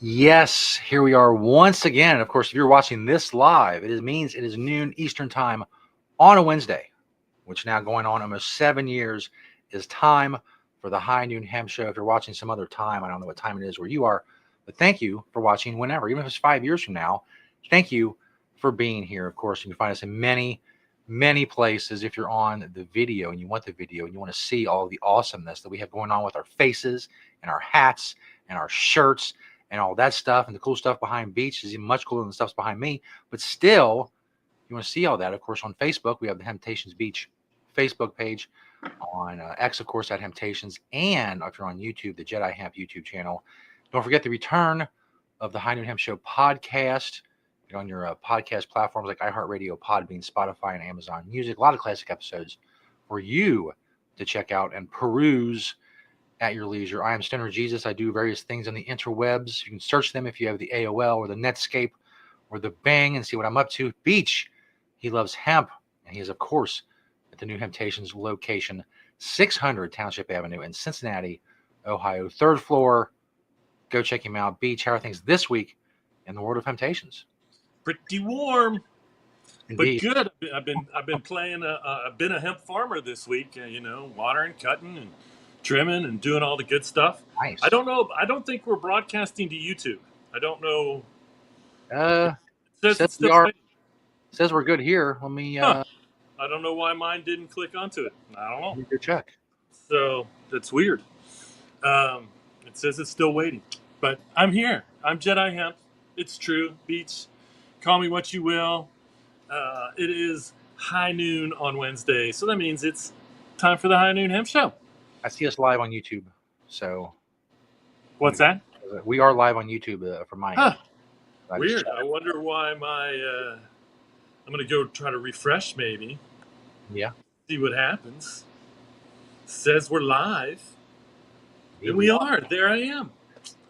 Yes, here we are once again. Of course, if you're watching this live, means it is noon Eastern time on a Wednesday, which now going on almost 7 years is time for the High Noon Hemp Show. If you're watching some other time, I don't know what time it is where you are, but thank you for watching whenever, even if it's 5 years from now. Thank you for being here. Of course, you can find us in many places. If you're on the video and you want the video and you want to see all the awesomeness that we have going on with our faces and our hats and our shirts and all that stuff, and the cool stuff behind Beach is even much cooler than the stuff's behind me. But still, you want to see all that, of course, on Facebook, we have the Temptations Beach Facebook page. On X, of course, at Temptations. And if you're on YouTube, the Jedi Hemp YouTube channel. Don't forget the return of the High Noon Hemp Show podcast. Get on your podcast platforms like iHeartRadio, Podbean, Spotify, and Amazon Music. A lot of classic episodes for you to check out and peruse at your leisure. I am Stoner Jesus. I do various things on the interwebs. You can search them if you have the AOL or the Netscape or the Bing and see what I'm up to. Beach, he loves hemp, and he is, of course, at the New Temptations location, 600 Township Avenue in Cincinnati, Ohio. Third floor. Go check him out. Beach, how are things this week in the world of Temptations? Pretty warm, Indeed. but good. I've been playing. I've been a hemp farmer this week. Watering, cutting, and trimming, and doing all the good stuff. Nice. I don't know. I don't think we're broadcasting to YouTube. I don't know. It Says it's we still are. waiting. Says we're good here. Let me I don't know why mine didn't click onto it. I don't know. go check. So that's weird. It says it's still waiting, but I'm here. I'm Jedi Hemp. It's true. Beach. Call me what you will. It is high noon on Wednesday, so that means it's time for the High Noon Hemp Show. I see us live on YouTube. So what's that? We are live on YouTube for my end. Weird. I wonder why my. I'm going to go try to refresh maybe. Yeah. See what happens. Says we're live. And we are. There I am.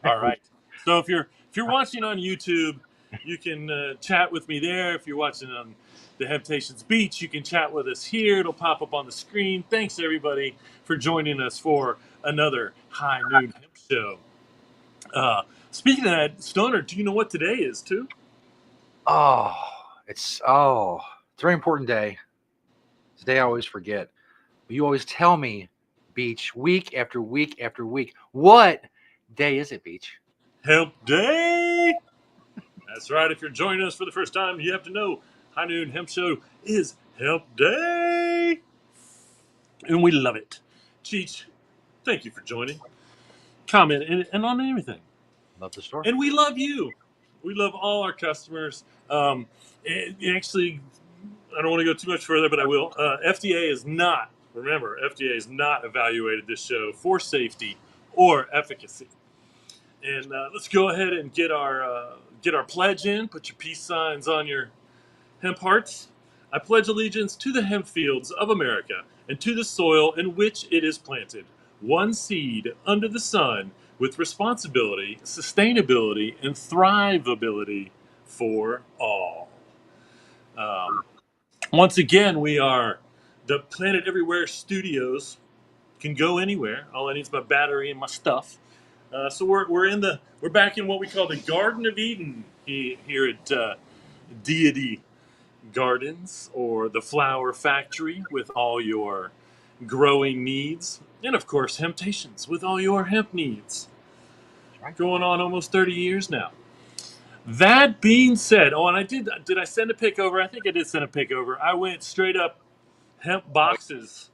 All right. So if you're watching on YouTube, you can chat with me there. If you're watching on the Temptations Beach, you can chat with us here. It'll pop up on the screen. Thanks everybody for joining us for another High Noon Hemp Show. Speaking of that, Stoner, do you know what today is too? It's a very important day. It's a day I always forget. But you always tell me, Beach, week after week after week. What day is it, Beach? Hemp Day. That's right. If you're joining us for the first time, you have to know High Noon Hemp Show is Hemp Day. And we love it. Cheech, thank you for joining. Comment and on everything. Love the story. And we love you. We love all our customers. Actually, I don't want to go too much further, but I will. FDA has not evaluated this show for safety or efficacy. And let's go ahead and get our pledge in. Put your peace signs on your hemp hearts. I pledge allegiance to the hemp fields of America and to the soil in which it is planted. One seed under the sun with responsibility, sustainability, and thrivability for all. Once again, we are the Planet Everywhere Studios. Can go anywhere. All I need is my battery and my stuff. So we're back in what we call the Garden of Eden here at Deity Gardens, or the Flower Factory, with all your growing needs, and of course Temptations with all your hemp needs. Going on almost 30 years now. That being said, and I did I send a pic over? I think I did send a pic over. I went straight up hemp boxes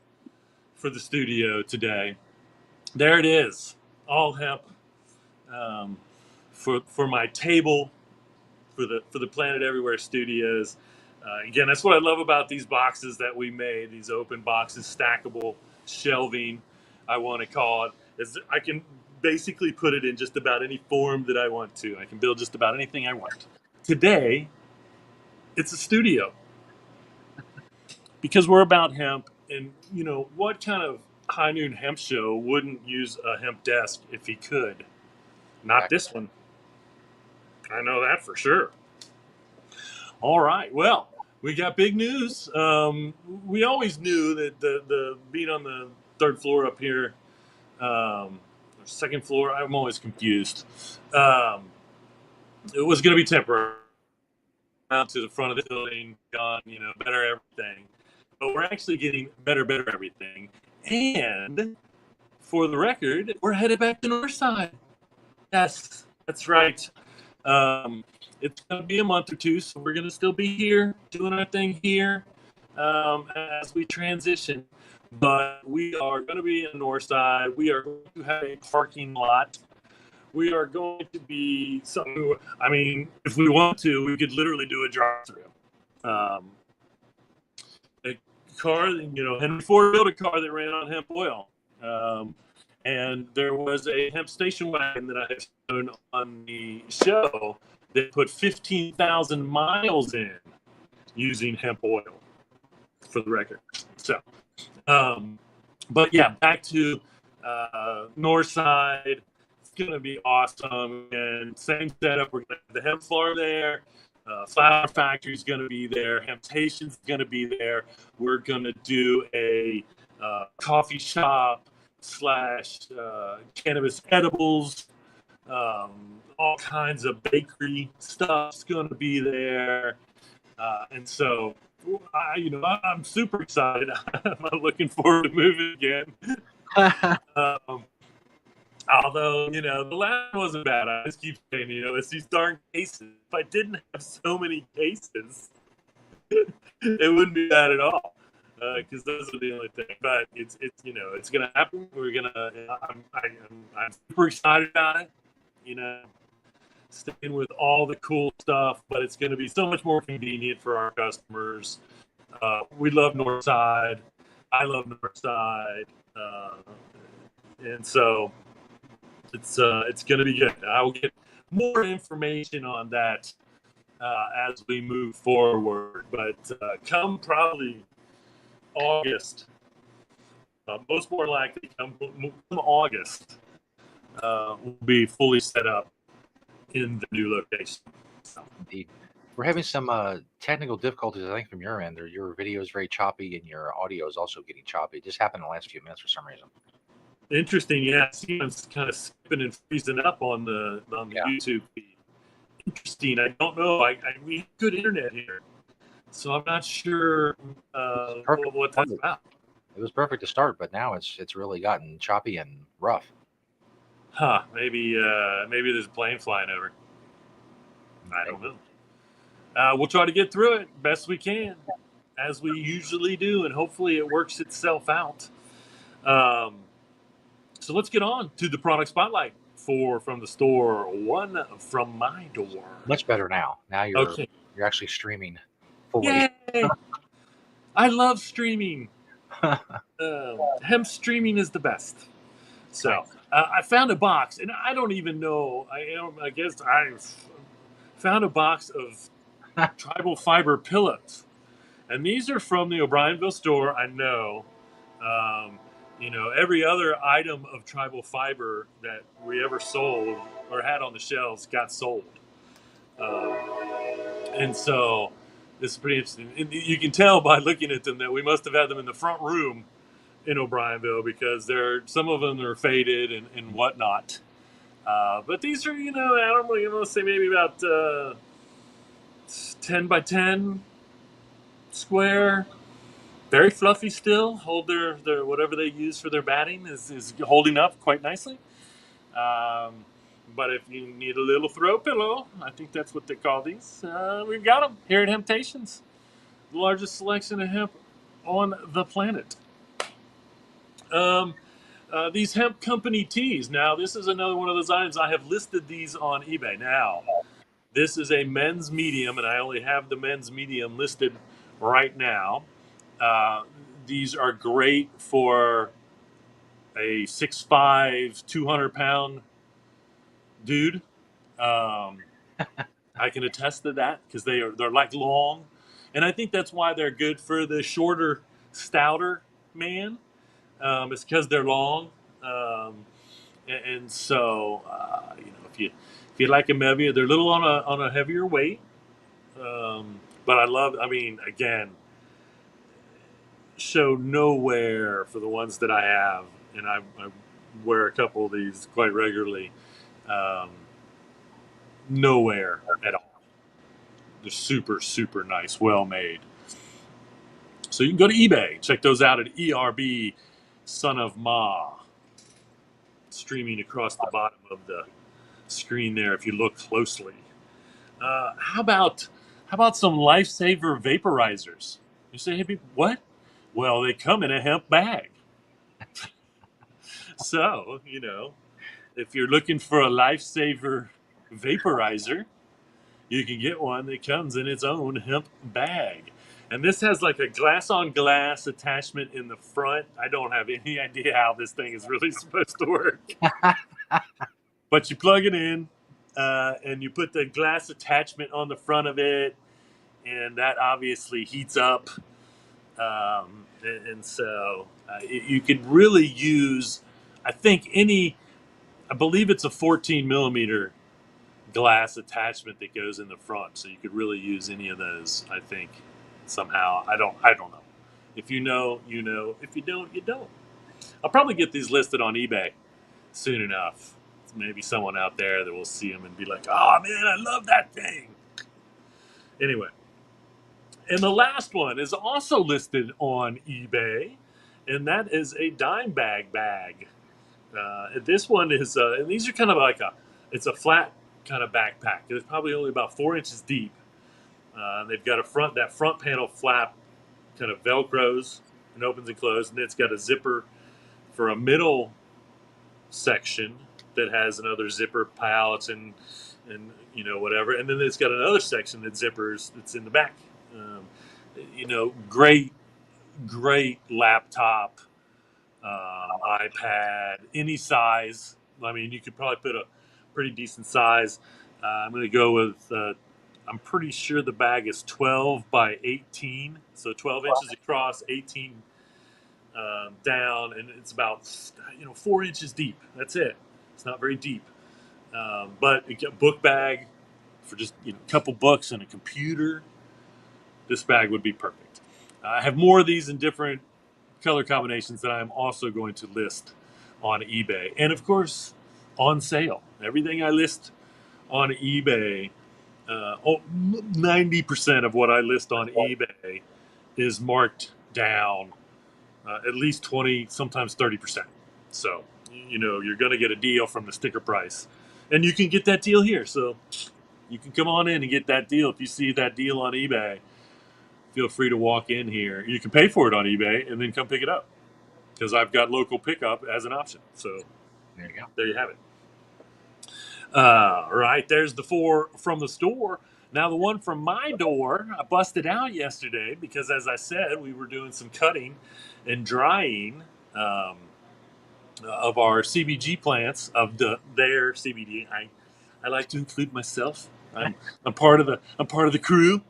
for the studio today. There it is, all hemp for my table for the Planet Everywhere Studios. Again, that's what I love about these boxes that we made. These open boxes, stackable shelving, I want to call it. Is I can basically put it in just about any form that I want to. I can build just about anything I want. Today, it's a studio because we're about hemp, and what kind of High Noon Hemp Show wouldn't use a hemp desk if he could? Not this one. I know that for sure. All right. Well, we got big news. We always knew that the being on the third floor up here, second floor, I'm always confused. it was going to be temporary. Out to the front of the building, gone, better everything. But we're actually getting better everything. And for the record, we're headed back to Northside. Yes, that's right. Um, it's going to be a month or two, so we're going to still be here doing our thing here as we transition. But we are going to be in Northside. We are going to have a parking lot. We are going to be something. I mean, if we want to, we could literally do a drive-through. A car, Henry Ford built a car that ran on hemp oil. And there was a hemp station wagon that I have shown on the show that put 15,000 miles in using hemp oil, for the record. So, but yeah, back to Northside. It's going to be awesome. And same setup. We're going to have the hemp farm there. Flower Factory is going to be there. Hemptation's going to be there. We're going to do a coffee shop / cannabis edibles. All kinds of bakery stuff's going to be there. And so, I'm super excited. I'm looking forward to moving again. Although, the last one wasn't bad. I just keep saying, it's these darn cases. If I didn't have so many cases, it wouldn't be bad at all. Because those are the only thing. But it's it's gonna happen. We're gonna. I'm super excited about it. Staying with all the cool stuff, but it's gonna be so much more convenient for our customers. We love Northside. I love Northside, and so it's going to be good. I will get more information on that as we move forward. But come probably August, most more likely come August, we'll be fully set up in the new location. So. Indeed. We're having some technical difficulties, I think, from your end. Your video is very choppy, and your audio is also getting choppy. It just happened in the last few minutes for some reason. Interesting, yeah. See, I'm kind of skipping and freezing up on the YouTube feed. Interesting. I don't know. We have good internet here, so I'm not sure what that's about. It was perfect to start, but now it's really gotten choppy and rough. Huh? Maybe there's a plane flying over. I don't know. We'll try to get through it best we can, as we usually do, and hopefully it works itself out. So let's get on to the product spotlight. 4 from the store, 1 from my door. Much better now. Now you're actually streaming fully. Yay! I love streaming. Hemp streaming is the best. So I found a box, and I don't even know. I guess I found a box of tribal fiber pillows, and these are from the O'Brienville store. I know. Every other item of tribal fiber that we ever sold or had on the shelves got sold. And so this is pretty interesting. And you can tell by looking at them that we must have had them in the front room in O'Brienville, because some of them are faded and whatnot. But these are, I don't know, say maybe about 10 by 10 square. Very fluffy still. Hold their whatever they use for their batting is holding up quite nicely. But if you need a little throw pillow, I think that's what they call these. We've got them here at Hemptations, the largest selection of hemp on the planet. These hemp company teas. Now, this is another one of those items. I have listed these on eBay. Now, this is a men's medium, and I only have the men's medium listed right now. These are great for a 6'5", 200-pound dude. I can attest to that, because they're like long, and I think that's why they're good for the shorter, stouter man. It's because they're long, and so if you like them heavier, they're a little on a heavier weight. But I love. I mean, again, show nowhere for the ones that I have, and I wear a couple of these quite regularly. nowhere at all. They're super, super nice, well made. So you can go to eBay, check those out at ERB Son of Ma, streaming across the bottom of the screen there if you look closely. How about some Lifesaver vaporizers? You say, hey, what? Well, they come in a hemp bag. So, if you're looking for a Lifesaver vaporizer, you can get one that comes in its own hemp bag. And this has like a glass on glass attachment in the front. I don't have any idea how this thing is really supposed to work. But you plug it in, and you put the glass attachment on the front of it, and that obviously heats up. And so you can really use, I think, I believe it's a 14 millimeter glass attachment that goes in the front, so you could really use any of those. I think somehow. I don't know. If you know, you know. If you don't, you don't. I'll probably get these listed on eBay soon enough. Maybe someone out there that will see them and be like, "Oh man, I love that thing." Anyway, and the last one is also listed on eBay, and that is a dime bag. This one is, and these are kind of like it's a flat kind of backpack. It's probably only about 4 inches deep. They've got that front panel flap kind of velcros and opens and closes, and it's got a zipper for a middle section that has another zipper pallets and whatever, and then it's got another section that zippers that's in the back. Great laptop, iPad, any size. I mean, you could probably put a pretty decent size. I'm going to go with. I'm pretty sure the bag is 12 by 18, so 12 inches across, 18 down, and it's about 4 inches deep. That's it. It's not very deep, but a book bag for just a couple books and a computer. This bag would be perfect. I have more of these in different color combinations that I'm also going to list on eBay, and of course on sale. Everything I list on eBay, 90% of what I list on eBay is marked down at least 20, sometimes 30%. So, you're going to get a deal from the sticker price. And you can get that deal here. So, you can come on in and get that deal. If you see that deal on eBay, feel free to walk in here. You can pay for it on eBay and then come pick it up because I've got local pickup as an option. So, There you go. there you have it. Right, there's the 4 from the store. Now, the one from my door, I busted out yesterday because, as I said, we were doing some cutting and drying of our CBG plants, of their CBD. I like to include myself. I'm part of the crew.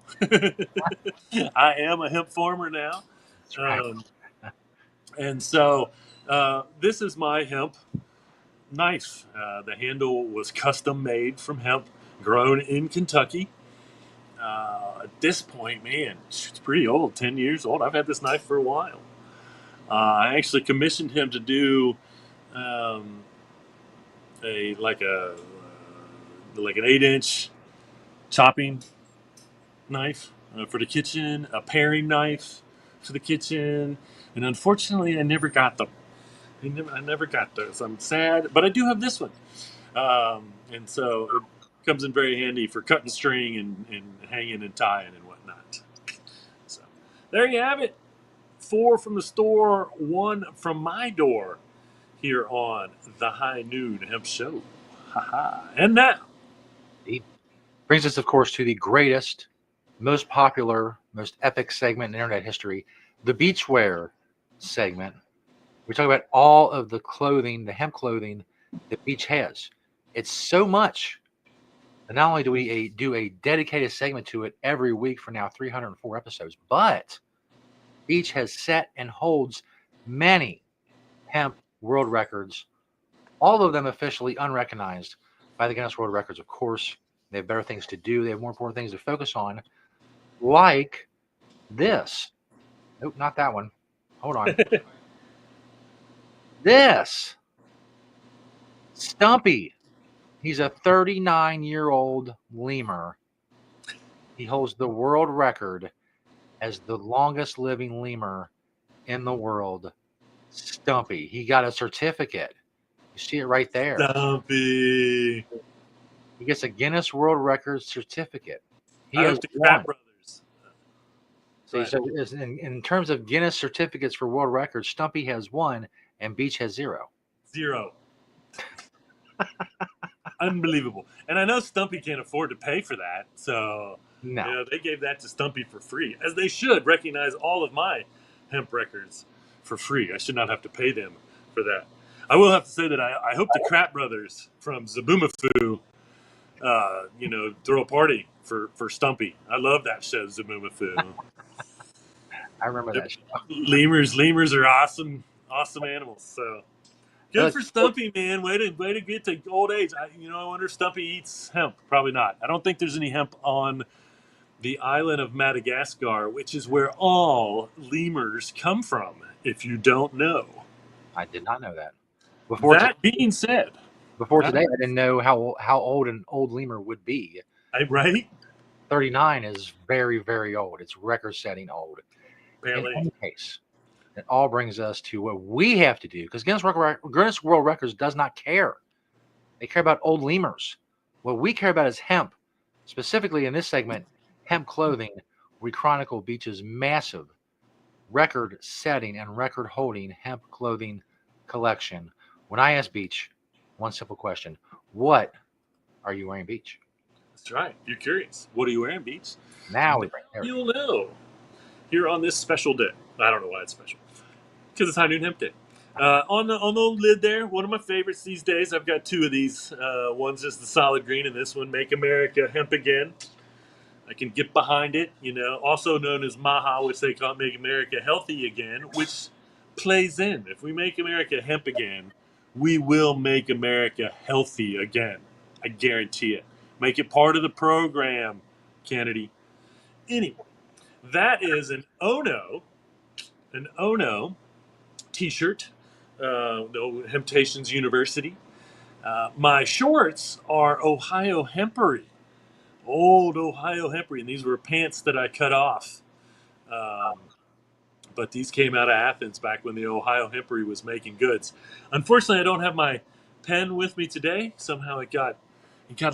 I am a hemp farmer now, That's right. um, and so this is my hemp knife. The handle was custom made from hemp, grown in Kentucky. At this point, man, it's pretty old, 10 years old. I've had this knife for a while. I actually commissioned him to do um, a like a like an 8-inch chopping knife for the kitchen, a paring knife for the kitchen, and unfortunately, I never got them. I never got those. I'm sad, but I do have this one. And so it comes in very handy for cutting string and hanging and tying and whatnot. So there you have it. 4 from the store, 1 from my door here on the High Noon Hemp Show. Haha. And now, It brings us, of course, to the greatest, most popular, most epic segment in internet history, the beachwear segment. We talk about all of the clothing, the hemp clothing that Beach has. It's so much. And not only do we do a dedicated segment to it every week for now 304 episodes, but Beach has set and holds many hemp world records, all of them officially unrecognized by the Guinness World Records. Of course, they have better things to do. They have more important things to focus on, like this. Nope, not that one. Hold on. This Stumpy He's a 39-year-old lemur. He holds the world record as the longest living lemur in the world. Stumpy. He got a certificate. You see it right there. Stumpy. He gets a Guinness World Records certificate. He I has hope the one. Crap Brothers. So, Right. in terms of Guinness certificates for world records, Stumpy has one and Beach has 0. 0. Unbelievable. And I know Stumpy can't afford to pay for that, so No. they gave that to Stumpy for free, as they should recognize all of my hemp records for free. I should not have to pay them for that. I will have to say that I hope the Crap Brothers from Zaboomafoo, throw a party for Stumpy. I love that show, Zaboomafoo. I remember that show. Lemurs are awesome animals. So good Let's- for Stumpy, man. Way to get to old age. I wonder if Stumpy eats hemp. Probably not. I don't think there's any hemp on the island of Madagascar, which is where all lemurs come from. If you don't know. I did not know that. That being said, Before today, I didn't know how old an old lemur would be. Right? 39 is very, very old. It's record-setting old. Apparently. In any case, it all brings us to what we have to do, because Guinness World Records does not care. They care about old lemurs. What we care about is hemp. Specifically in this segment, hemp clothing. We chronicle Beach's massive record-setting and record-holding hemp clothing collection. When I ask Beach one simple question, what are you wearing, Beach? That's right. You're curious. What are you wearing, Beach? Now we bring You'll know here on this special day. I don't know why it's special. Because it's High Noon Hemp Day. On the lid there, one of my favorites these days. I've got 2 of these. One's just the solid green, and this one, Make America Hemp Again. I can get behind it, also known as MAHA, which they call Make America Healthy Again, which plays in. If we make America hemp again, we will make America healthy again. I guarantee it. Make it part of the program, Kennedy. Anyway, that is an Ono t-shirt, the Hemptations University. My shorts are Ohio Hempery. Old Ohio Hempery, and these were pants that I cut off. But these came out of Athens back when the Ohio Hempery was making goods. Unfortunately, I don't have my pen with me today. Somehow it got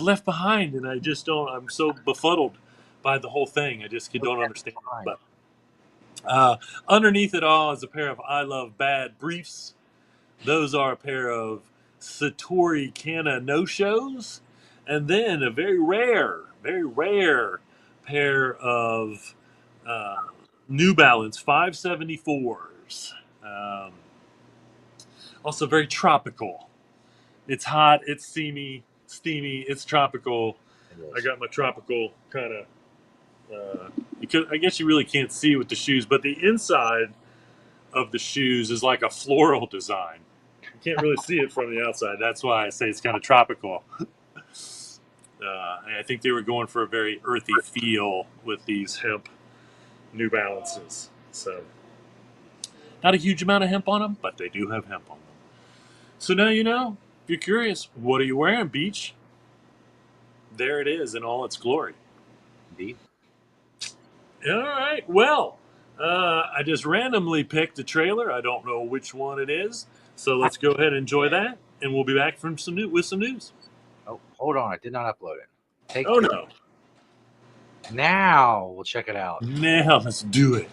left behind, and I just don't. I'm so befuddled by the whole thing. I just don't understand. But underneath it all is a pair of I Love Bad briefs. Those are a pair of Satori Kana no-shows, and then a very rare pair of New Balance 574s. Also very tropical. It's hot, it's steamy, it's tropical. I got my tropical kind of, because I guess you really can't see with the shoes, but the inside of the shoes is like a floral design. You can't really see it from the outside. That's why I say it's kind of tropical. I think they were going for a very earthy feel with these hemp New Balances. So, not a huge amount of hemp on them, but they do have hemp on them. So now you know. If you're curious, what are you wearing, Beach? There it is in all its glory. Indeed. All right. Well, I just randomly picked a trailer. I don't know which one it is. So let's go ahead and enjoy that, and we'll be back with some news. Oh, hold on. I did not upload it. No. Now we'll check it out. Now let's do it.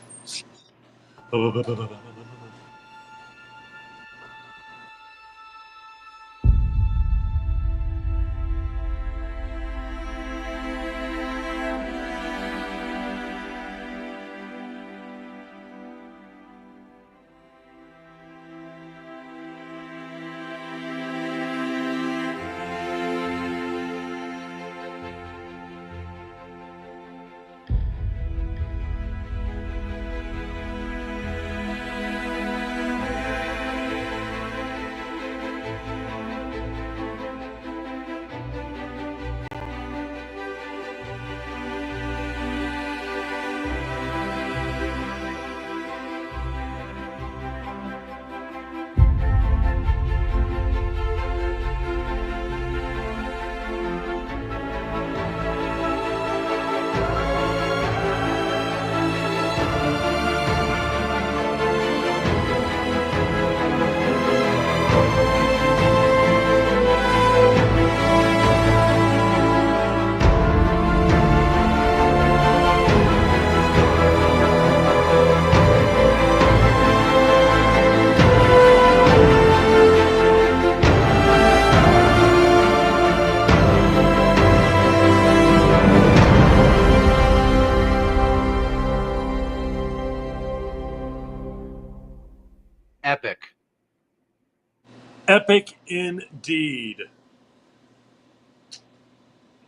Epic indeed.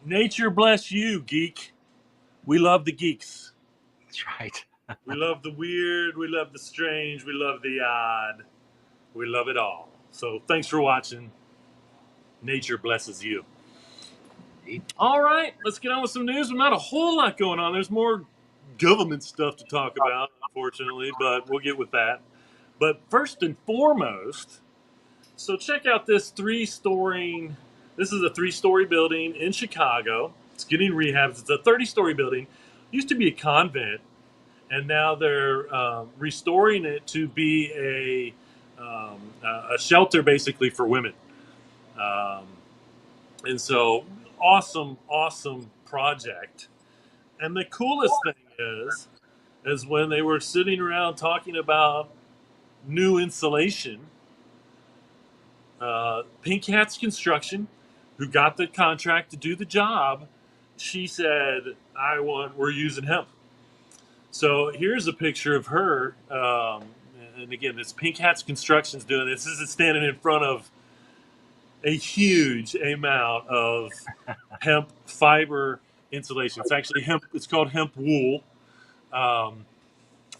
Nature bless you, geek. We love the geeks. That's right. We love the weird. We love the strange. We love the odd. We love it all. So thanks for watching. Nature blesses you. Indeed. All right, let's get on with some news. There's not a whole lot going on. There's more government stuff to talk about, unfortunately, but we'll get with that. But first and foremost, so check out this three-story. This is a three-story building in Chicago. It's getting rehabbed. It's a 30-story building. Used to be a convent, and now they're restoring it to be a shelter, basically for women. Um, and so, awesome project. And the coolest thing is when they were sitting around talking about new insulation. Pink Hat's Construction, who got the contract to do the job, she said, we're using hemp." So here's a picture of her. And again, this Pink Hat's Construction's doing this. This is standing in front of a huge amount of hemp fiber insulation. It's actually hemp. It's called hemp wool. Um,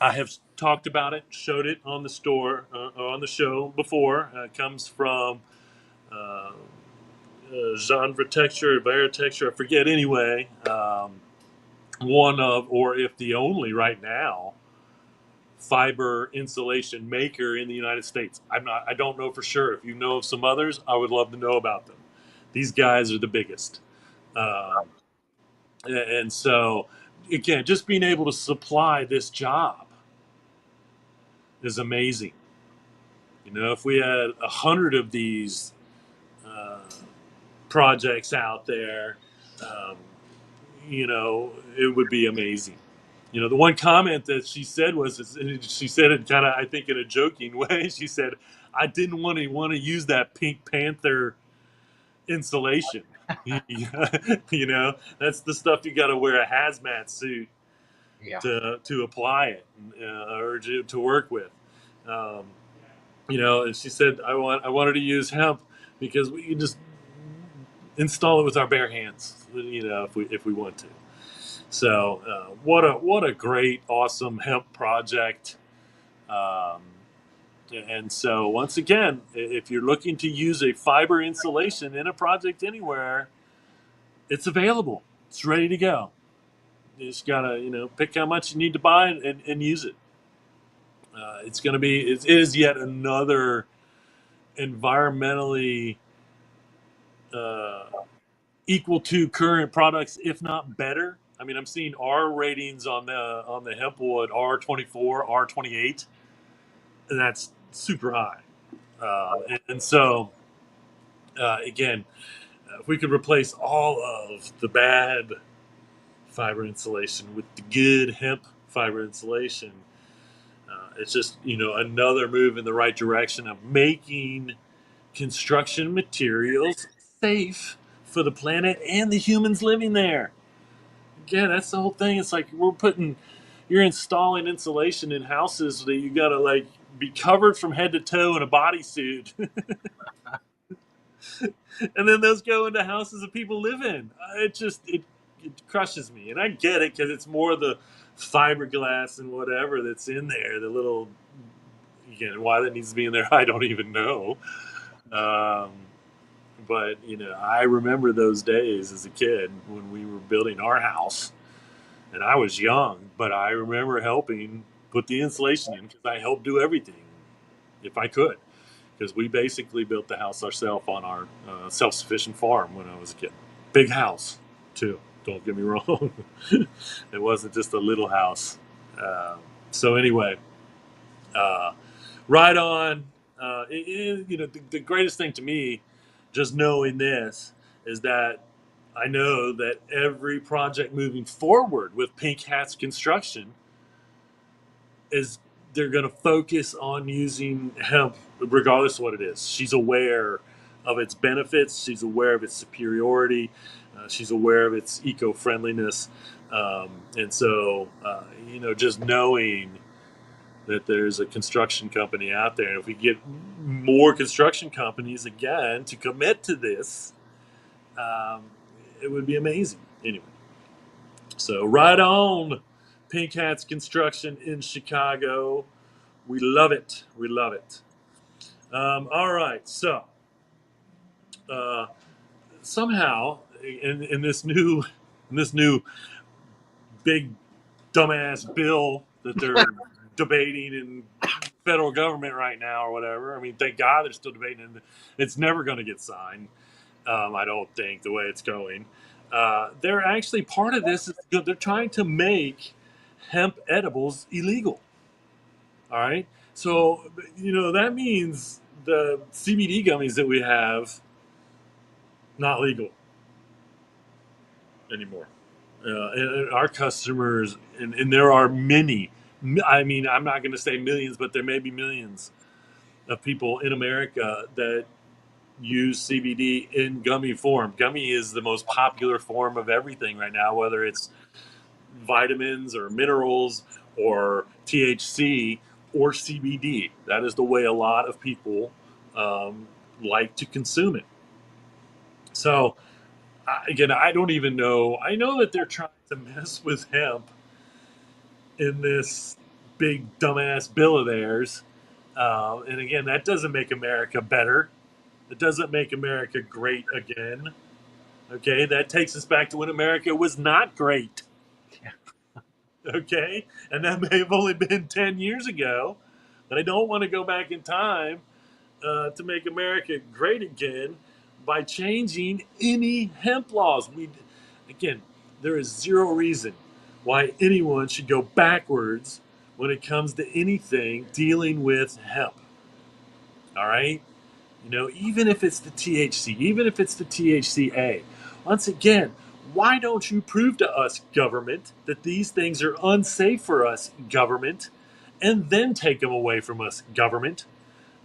I have talked about it, showed it on the store, on the show before. It comes from uh, genre texture, Veritexture, I forget anyway. One of, or if the only right now, fiber insulation maker in the United States. I don't know for sure. If you know of some others, I would love to know about them. These guys are the biggest. Um, and so, again, just being able to supply this job is amazing. You know, if we had 100 of these uh, projects out there, um, it would be amazing. The one comment that she said she said it kind of, I think, in a joking way. She said, "I didn't want to use that Pink Panther insulation." That's the stuff you got to wear a hazmat suit Yeah. to apply it or to work with. Um, and she said, I wanted to use hemp because we can just install it with our bare hands. If we want to. So what a great, awesome hemp project. Um, and so once again, if you're looking to use a fiber insulation in a project anywhere, it's available. It's ready to go. You just gotta pick how much you need to buy and use it. It is yet another environmentally uh, equal to current products, if not better. I mean, I'm seeing R ratings on the hempwood R24, R28, and that's super high. And so, again, if we could replace all of the bad fiber insulation with the good hemp fiber insulation, it's just another move in the right direction of making construction materials safe for the planet and the humans living there. Yeah, that's the whole thing. It's like you're installing insulation in houses that you gotta like be covered from head to toe in a bodysuit, and then those go into houses that people live in. It crushes me, and I get it because it's more the fiberglass and whatever that's in there. The little, again, why that needs to be in there, I don't even know. Um, but I remember those days as a kid when we were building our house. And I was young, but I remember helping put the insulation in because I helped do everything if I could. Because we basically built the house ourselves on our self-sufficient farm when I was a kid. Big house, too. Don't get me wrong. It wasn't just a little house. So anyway, uh, right on. The greatest thing to me, just knowing this, is that I know that every project moving forward with Pink Hat's Construction is they're going to focus on using hemp regardless of what it is. She's aware of its benefits. She's aware of its superiority. She's aware of its eco-friendliness. And so, just knowing that there's a construction company out there. And if we get more construction companies again to commit to this, um, it would be amazing. Anyway, so right on, Pink Hats Construction in Chicago. We love it. We love it. All right, so uh, somehow in this new big dumbass bill that they're debating in federal government right now or whatever. I mean, thank God they're still debating, and it's never going to get signed. I don't think the way it's going. They're actually part of this. Is they're trying to make hemp edibles illegal. All right, so that means the CBD gummies that we have not legal anymore. And our customers, and there are many. I mean, I'm not going to say millions, but there may be millions of people in America that use CBD in gummy form. Gummy is the most popular form of everything right now, whether it's vitamins or minerals or THC or CBD. That is the way a lot of people um, like to consume it. So, again, I don't even know. I know that they're trying to mess with hemp in this big dumbass bill of theirs. And again, that doesn't make America better. It doesn't make America great again. Okay, that takes us back to when America was not great. Okay, and that may have only been 10 years ago. But I don't want to go back in time to make America great again by changing any hemp laws. Again, there is zero reason why anyone should go backwards when it comes to anything dealing with hemp. All right, even if it's the THC, even if it's the THCA. Once again, why don't you prove to us, government, that these things are unsafe for us, government, and then take them away from us, government?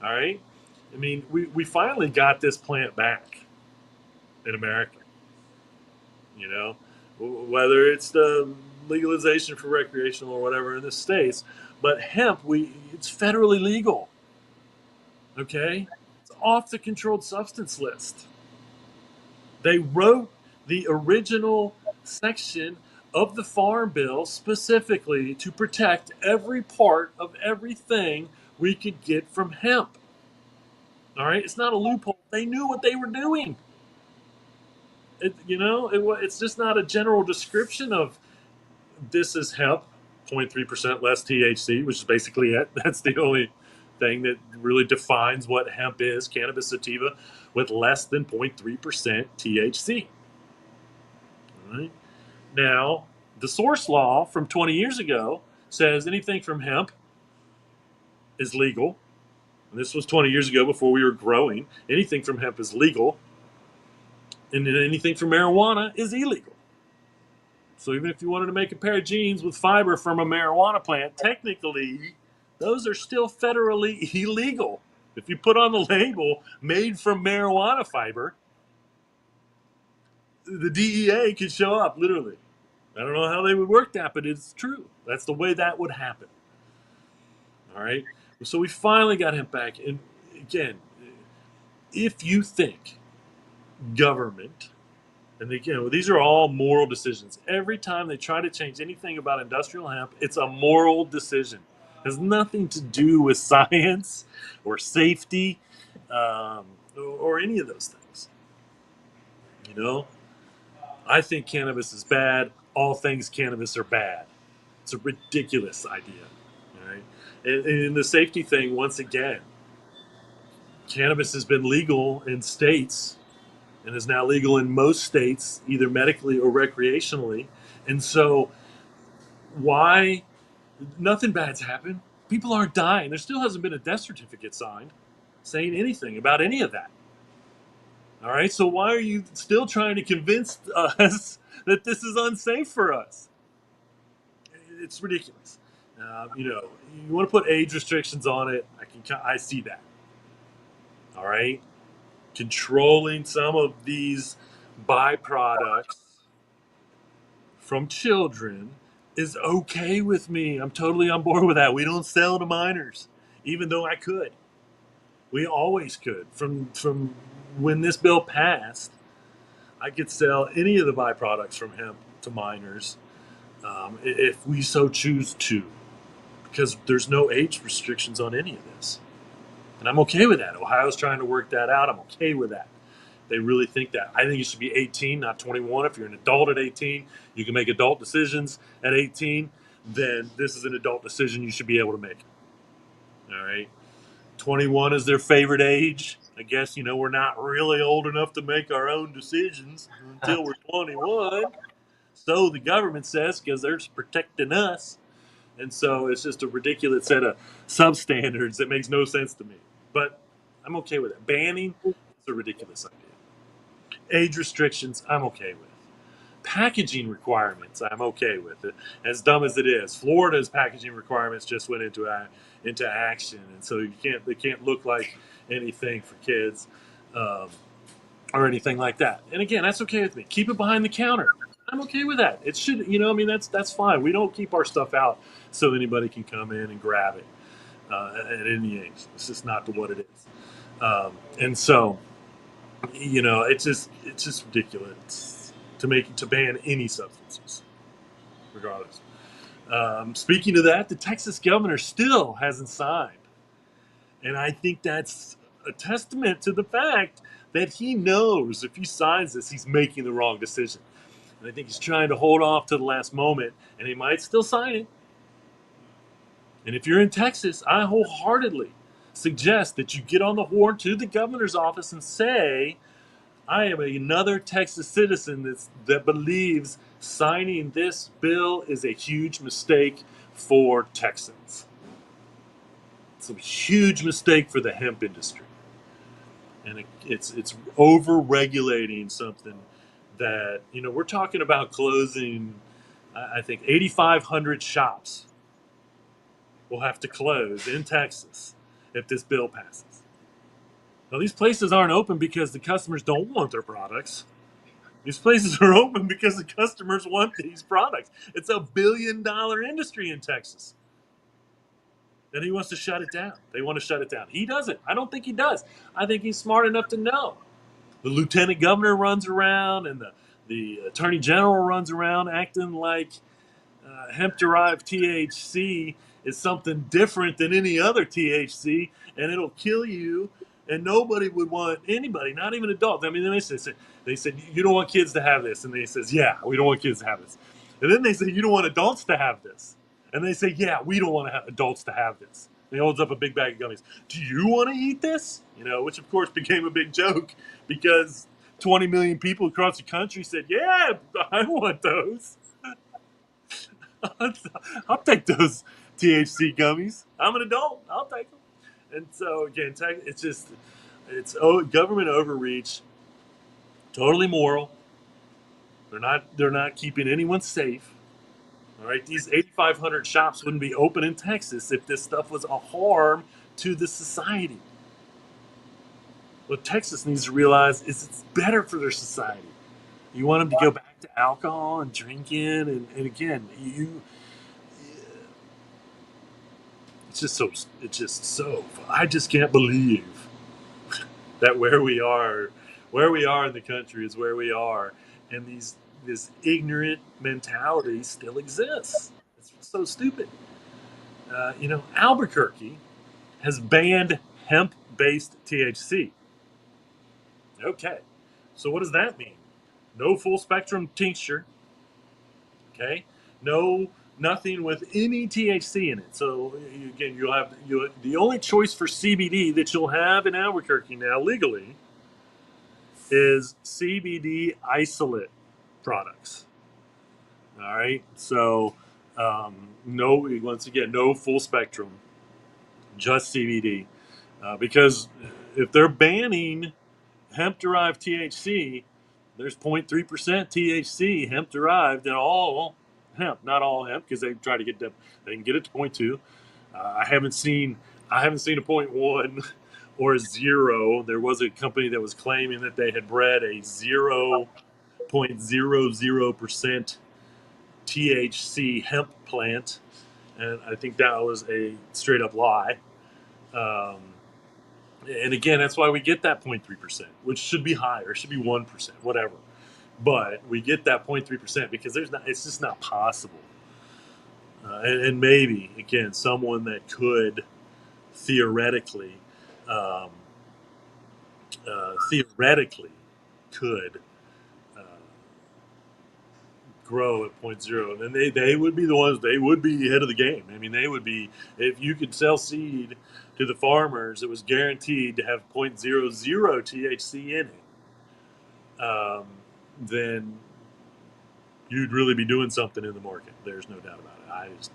All right. I mean, we finally got this plant back in America, you know, whether it's the legalization for recreational or whatever in the States, but hemp, it's federally legal. Okay. It's off the controlled substance list. They wrote the original section of the Farm Bill specifically to protect every part of everything we could get from hemp. All right. It's not a loophole. They knew what they were doing. It's just not a general description of this is hemp, 0.3% less THC, which is basically it. That's the only thing that really defines what hemp is, cannabis sativa with less than 0.3% THC. All right. Now, the source law from 20 years ago says anything from hemp is legal. And this was 20 years ago before we were growing. Anything from hemp is legal, and then anything from marijuana is illegal. So even if you wanted to make a pair of jeans with fiber from a marijuana plant, technically, those are still federally illegal. If you put on the label made from marijuana fiber, the DEA could show up, literally. I don't know how they would work that, but it's true. That's the way that would happen. All right? So we finally got him back. And again, if you think government, and again, these are all moral decisions. Every time they try to change anything about industrial hemp, it's a moral decision. It has nothing to do with science or safety um, or any of those things. You know, I think cannabis is bad. All things cannabis are bad. It's a ridiculous idea. Right? And the safety thing, once again, cannabis has been legal in states and is now legal in most states, either medically or recreationally. And so, why nothing bad's happened? People aren't dying. There still hasn't been a death certificate signed saying anything about any of that. All right, so why are you still trying to convince us that this is unsafe for us? It's ridiculous. You want to put age restrictions on it. I see that. All right, controlling some of these byproducts from children is okay with me. I'm totally on board with that. We don't sell to minors, even though I could. We always could. From when this bill passed, I could sell any of the byproducts from hemp to minors, if we so choose to, because there's no age restrictions on any of this. And I'm okay with that. Ohio's trying to work that out. I'm okay with that. They really think that. I think you should be 18, not 21. If you're an adult at 18, you can make adult decisions at 18, then this is an adult decision you should be able to make. All right. 21 is their favorite age. I guess, we're not really old enough to make our own decisions until we're 21. So the government says, because they're protecting us. And so it's just a ridiculous set of substandards that makes no sense to me. But I'm okay with it. Banning is a ridiculous idea. Age restrictions, I'm okay with. Packaging requirements, I'm okay with it. As dumb as it is, Florida's packaging requirements just went into action, and so they can't look like anything for kids, um, or anything like that. And again, that's okay with me. Keep it behind the counter. I'm okay with that. It should, I mean, that's fine. We don't keep our stuff out so anybody can come in and grab it, at any age. It's just not what it is. And so, it's just ridiculous to ban any substances, regardless. Speaking of that, the Texas governor still hasn't signed, and I think that's a testament to the fact that he knows if he signs this, he's making the wrong decision. And I think he's trying to hold off to the last moment, and he might still sign it. And if you're in Texas, I wholeheartedly suggest that you get on the horn to the governor's office and say, I am another Texas citizen that believes signing this bill is a huge mistake for Texans. It's a huge mistake for the hemp industry. And it's over regulating something that, we're talking about closing, I think 8,500 shops will have to close in Texas if this bill passes. Now, these places aren't open because the customers don't want their products. These places are open because the customers want these products. It's a billion-dollar industry in Texas. And he wants to shut it down. They want to shut it down. He doesn't. I don't think he does. I think he's smart enough to know. The lieutenant governor runs around, and the attorney general runs around acting like hemp-derived THC is something different than any other THC, and it'll kill you. And nobody would want anybody, not even adults. I mean, they said you don't want kids to have this, and they says, yeah, we don't want kids to have this. And then they say you don't want adults to have this, and they say, yeah, we don't want adults to have this. And he holds up a big bag of gummies. Do you want to eat this? Which of course became a big joke because 20 million people across the country said, yeah, I want those. I'll take those THC gummies. I'm an adult. I'll take them. And so again, it's government overreach. Totally moral. They're not keeping anyone safe. All right, these 8,500 shops wouldn't be open in Texas if this stuff was a harm to the society. What Texas needs to realize is it's better for their society. You want them to go back to alcohol and drinking, and again, it's just so. I just can't believe that where we are in the country is where we are, and this ignorant mentality still exists. It's so stupid. Albuquerque has banned hemp-based THC. Okay, so what does that mean? No full spectrum tincture. Okay, nothing with any THC in it. So again, the only choice for CBD that you'll have in Albuquerque now legally is CBD isolate products. All right, so no, once again, no full spectrum, just CBD, because if they're banning hemp-derived THC, there's 0.3% THC hemp-derived in all hemp, not all hemp, because they try to they can get it to 0.2. I haven't seen a point 0.1 or a 0. There was a company that was claiming that they had bred a 0.00% THC hemp plant, and I think that was a straight up lie. Um, and again, that's why we get that 0.3%, which should be higher, it should be 1%, whatever. But we get that 0.3% because it's just not possible. And maybe again, someone that could theoretically, um, theoretically, could uh, grow at point zero, and then they would be the ones. They would be ahead of the game. I mean, they would be, if you could sell seed to the farmers, it was guaranteed to have point zero zero THC in it. Then you'd really be doing something in the market. There's no doubt about it. I just,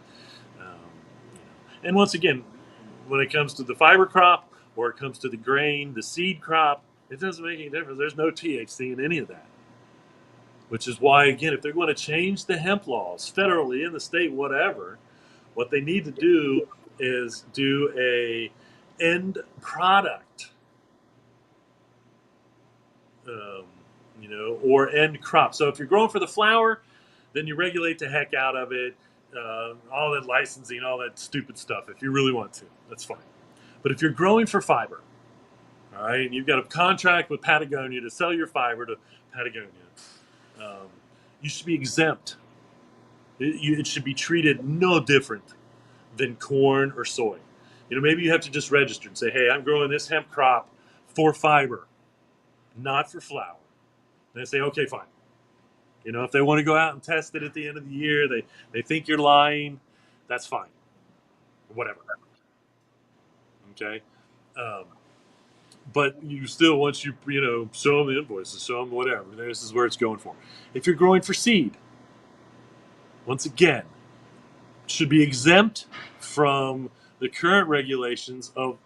and once again, when it comes to the fiber crop or it comes to the grain, the seed crop, it doesn't make any difference. There's no THC in any of that. Which is why, again, if they're going to change the hemp laws federally, in the state, whatever, what they need to do is do a end product, um, or end crop. So if you're growing for the flower, then you regulate the heck out of it, all that licensing, all that stupid stuff. If you really want to, that's fine. But if you're growing for fiber, all right, and you've got a contract with Patagonia to sell your fiber to Patagonia, um, you should be exempt. It should be treated no different than corn or soy. Maybe you have to just register and say, hey, I'm growing this hemp crop for fiber, not for flour. And they say, okay, fine. If they want to go out and test it at the end of the year, they think you're lying, that's fine. Whatever. Okay? Um, but you still, once you show them the invoices, show them whatever, this is where it's going for. If you're growing for seed, once again, should be exempt from the current regulations of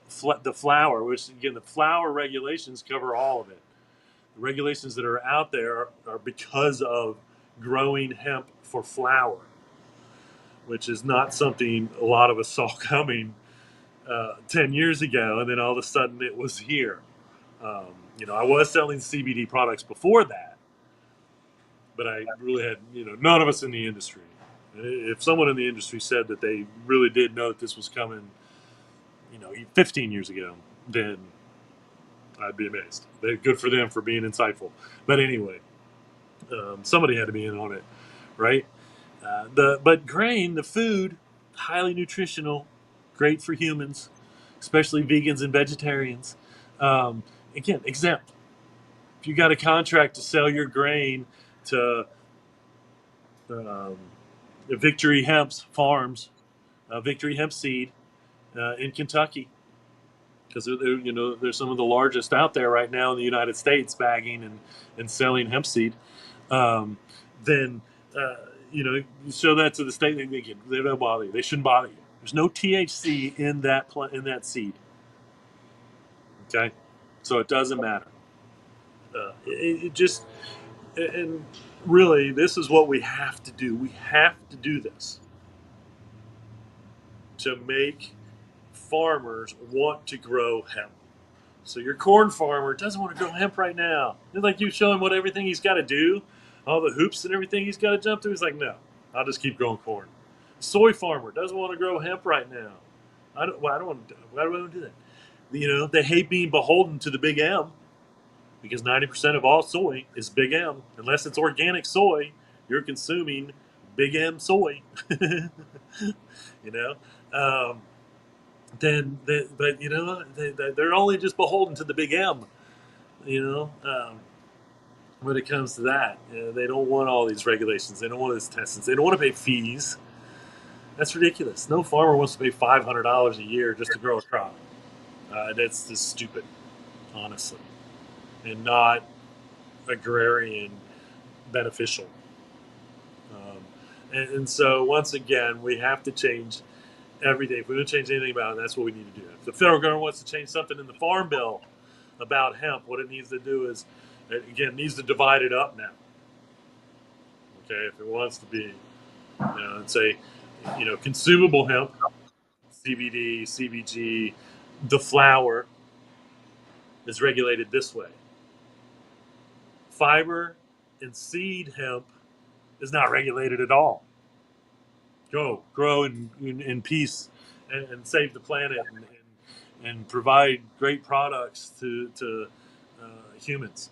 the flour, which again, the flour regulations cover all of it. The regulations that are out there are because of growing hemp for flour, which is not something a lot of us saw coming 10 years ago, and then all of a sudden it was here. I was selling CBD products before that, but I really had, none of us in the industry. If someone in the industry said that they really did know that this was coming, 15 years ago, then I'd be amazed. Good for them for being insightful. But anyway, somebody had to be in on it, right? But grain, the food, highly nutritional, great for humans, especially vegans and vegetarians. Again, exempt. If you got a contract to sell your grain to um, Victory Hemp's farms, Victory Hemp Seed in Kentucky, because they're some of the largest out there right now in the United States, bagging and selling hemp seed. Um, then you show that to the state, they don't bother you. They shouldn't bother you. There's no THC in that seed. Okay, so it doesn't matter. It just and really, this is what we have to do. We have to do this to make farmers want to grow hemp. So your corn farmer doesn't want to grow hemp right now. It's like you show him what everything he's got to do, all the hoops and everything he's got to jump through. He's like, no, I'll just keep growing corn. Soy farmer doesn't want to grow hemp right now. I don't want to. Why do I want to do that? They hate being beholden to the big M, because 90% of all soy is big M. Unless it's organic soy, you're consuming big M soy. you know. Um, but they're only just beholden to the big M. When it comes to that, they don't want all these regulations. They don't want these testings. They don't want to pay fees. That's ridiculous. No farmer wants to pay $500 a year just to grow a crop. That's just stupid, honestly, and not agrarian beneficial. And so once again, we have to change everything. If we're going to change anything about it, that's what we need to do. If the federal government wants to change something in the farm bill about hemp, what it needs to do is, again, needs to divide it up now. Okay, if it wants to be, and say, consumable hemp, CBD, CBG, the flower is regulated this way. Fiber and seed hemp is not regulated at all. Go grow in peace and save the planet and provide great products to humans.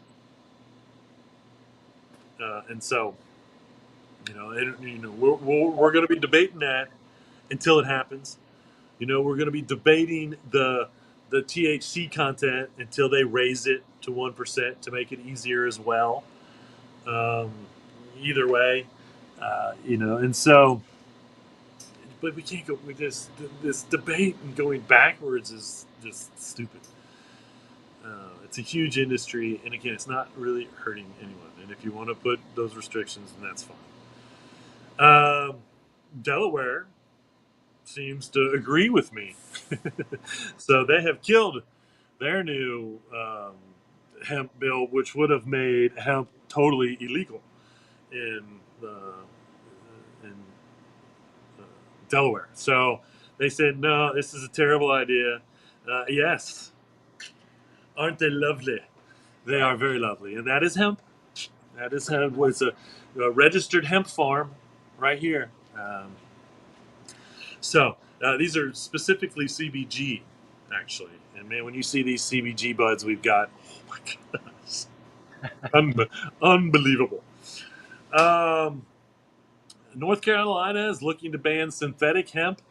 And so, we're going to be debating that until it happens. We're going to be debating the THC content until they raise it to 1% to make it easier as well. Um, Either way, and so, but we can't go with this debate and going backwards is just stupid. It's a huge industry, and again, it's not really hurting anyone. And if you want to put those restrictions, then that's fine. Delaware seems to agree with me. So they have killed their new hemp bill, which would have made hemp totally illegal in in Delaware. So they said, no, this is a terrible idea. Yes, aren't they lovely? They are very lovely, and that is hemp. That is hemp. It's a registered hemp farm right here. So these are specifically CBG, actually. And man, when you see these CBG buds we've got, oh my goodness, unbelievable. Um, North Carolina is looking to ban synthetic hemp.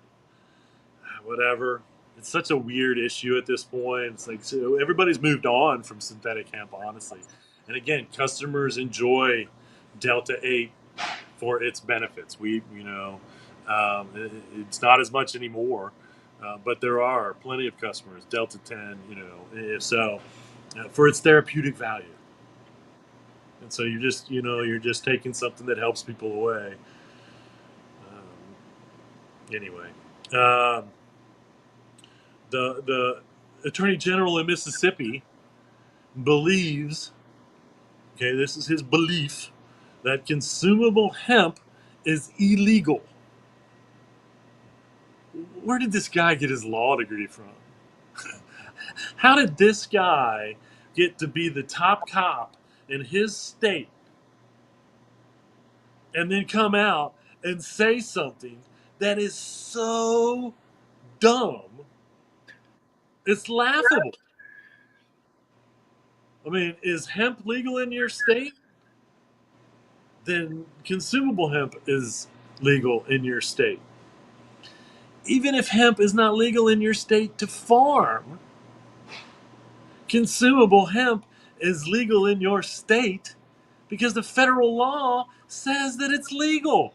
Whatever. It's such a weird issue at this point. It's like, so everybody's moved on from synthetic hemp, honestly. And again, customers enjoy Delta 8 for its benefits. It's not as much anymore, but there are plenty of customers. Delta 10, for its therapeutic value. And so you're just taking something that helps people away. Anyway, um, the Attorney General in Mississippi believes, okay, this is his belief, that consumable hemp is illegal. Where did this guy get his law degree from? How did this guy get to be the top cop in his state and then come out and say something that is so dumb? It's laughable. I mean, is hemp legal in your state? Then consumable hemp is legal in your state. Even if hemp is not legal in your state to farm, consumable hemp is legal in your state because the federal law says that it's legal.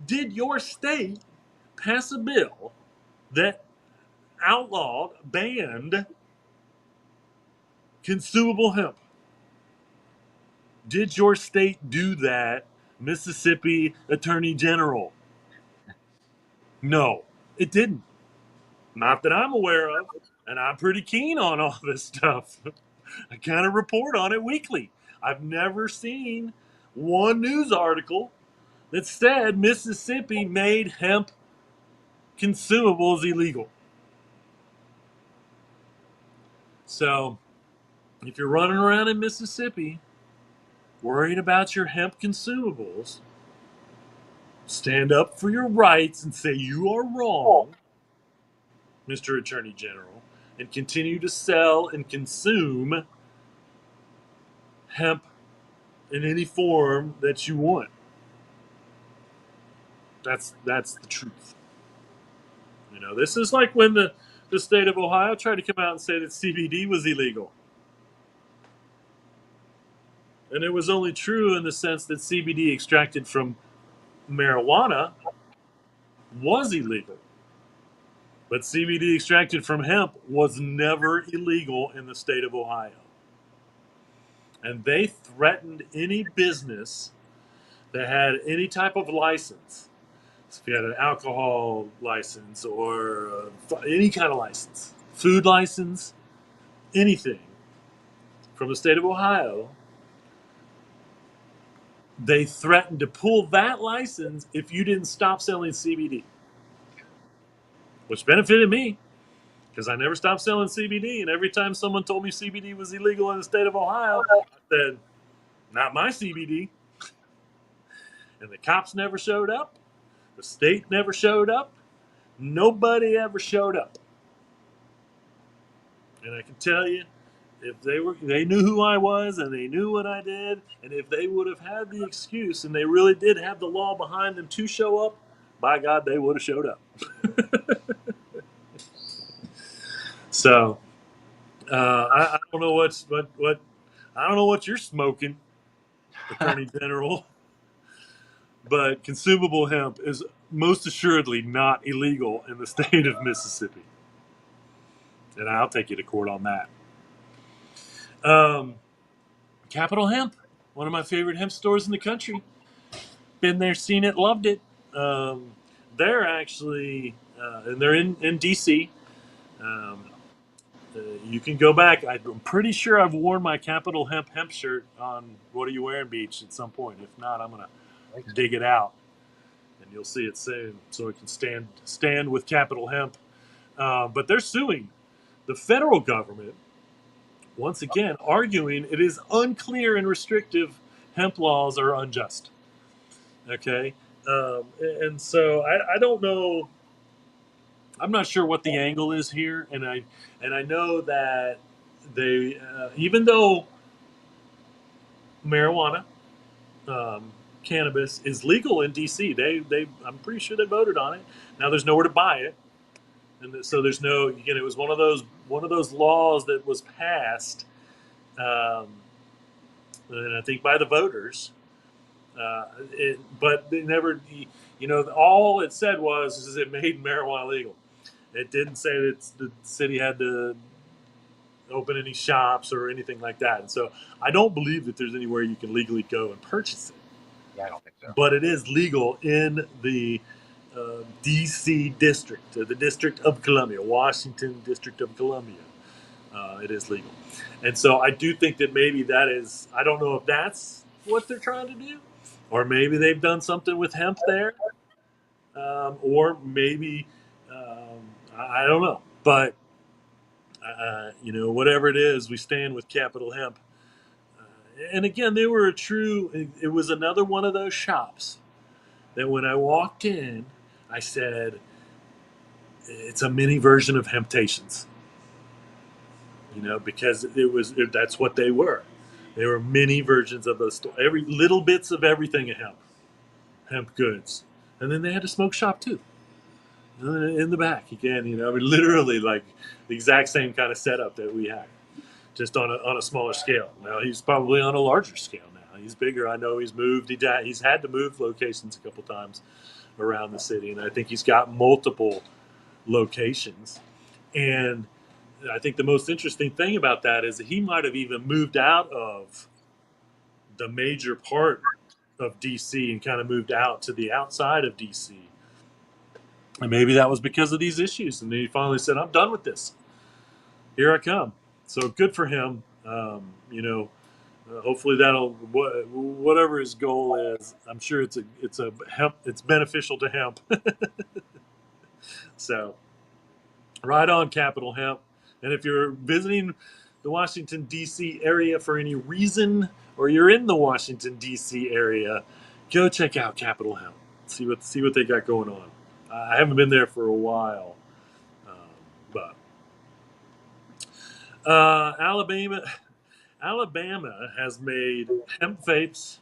Did your state pass a bill that outlawed, banned consumable hemp? Did your state do that, Mississippi Attorney General? No, it didn't. Not that I'm aware of, and I'm pretty keen on all this stuff. I kind of report on it weekly. I've never seen one news article that said Mississippi made hemp consumables illegal. So, if you're running around in Mississippi worried about your hemp consumables, stand up for your rights and say you are wrong, Mr. Attorney General, and continue to sell and consume hemp in any form that you want. That's the truth. This is like when the state of Ohio tried to come out and say that CBD was illegal. And it was only true in the sense that CBD extracted from marijuana was illegal. But CBD extracted from hemp was never illegal in the state of Ohio. And they threatened any business that had any type of license. So if you had an alcohol license or any kind of license, food license, anything from the state of Ohio, they threatened to pull that license if you didn't stop selling CBD, which benefited me because I never stopped selling CBD. And every time someone told me CBD was illegal in the state of Ohio, I said, not my CBD. And the cops never showed up. The state never showed up. Nobody ever showed up. And I can tell you, if they knew who I was and they knew what I did, and if they would have had the excuse and they really did have the law behind them to show up, by God, they would have showed up. So I don't know what I don't know what you're smoking, Attorney General, but consumable hemp is most assuredly not illegal in the state of Mississippi, and I'll take you to court on that. Um, Capital Hemp, one of my favorite hemp stores in the country. Been there, seen it, loved it. Um, they're actually, and they're in DC. Um, you can go back. I'm pretty sure I've worn my Capital Hemp shirt on What Are You Wearing Beach at some point. If not, I'm gonna dig it out, and you'll see it soon, so it can stand with Capital Hemp. But they're suing the federal government once again, arguing it is unclear and restrictive hemp laws are unjust. Okay, and so I don't know. I'm not sure what the angle is here, and I know that they even though marijuana, cannabis is legal in DC, they I'm pretty sure they voted on it. Now there's nowhere to buy it, and so there's no. Again, it was one of those laws that was passed, um, and I think by the voters. But they never, all it said was is it made marijuana legal. It didn't say that the city had to open any shops or anything like that. And so I don't believe that there's anywhere you can legally go and purchase it. Yeah, I don't think so. But it is legal in the D.C. district, the District of Columbia, Washington District of Columbia. It is legal. And so I do think that maybe that is, I don't know if that's what they're trying to do, or maybe they've done something with hemp there, or maybe, I don't know. But, whatever it is, we stand with Capital Hemp. And again, they were it was another one of those shops that when I walked in, I said, it's a mini version of Hemptations. Because that's what they were. They were mini versions of those every little bits of everything of hemp goods, and then they had a smoke shop too in the back again. Literally like the exact same kind of setup that we had, just on a smaller scale. Now he's probably on a larger scale now. He's bigger. I know he's moved. He's had to move locations a couple times around the city, and I think he's got multiple locations. And I think the most interesting thing about that is that he might have even moved out of the major part of DC and kind of moved out to the outside of DC. And maybe that was because of these issues. And then he finally said, I'm done with this. Here I come. So good for him. Hopefully that'll, whatever his goal is, I'm sure it's a hemp, it's beneficial to hemp. So right on, Capital Hemp. And if you're visiting the Washington, D.C. area for any reason, or you're in the Washington, D.C. area, go check out Capital Hemp. See what they got going on. I haven't been there for a while, but Alabama has made hemp vapes,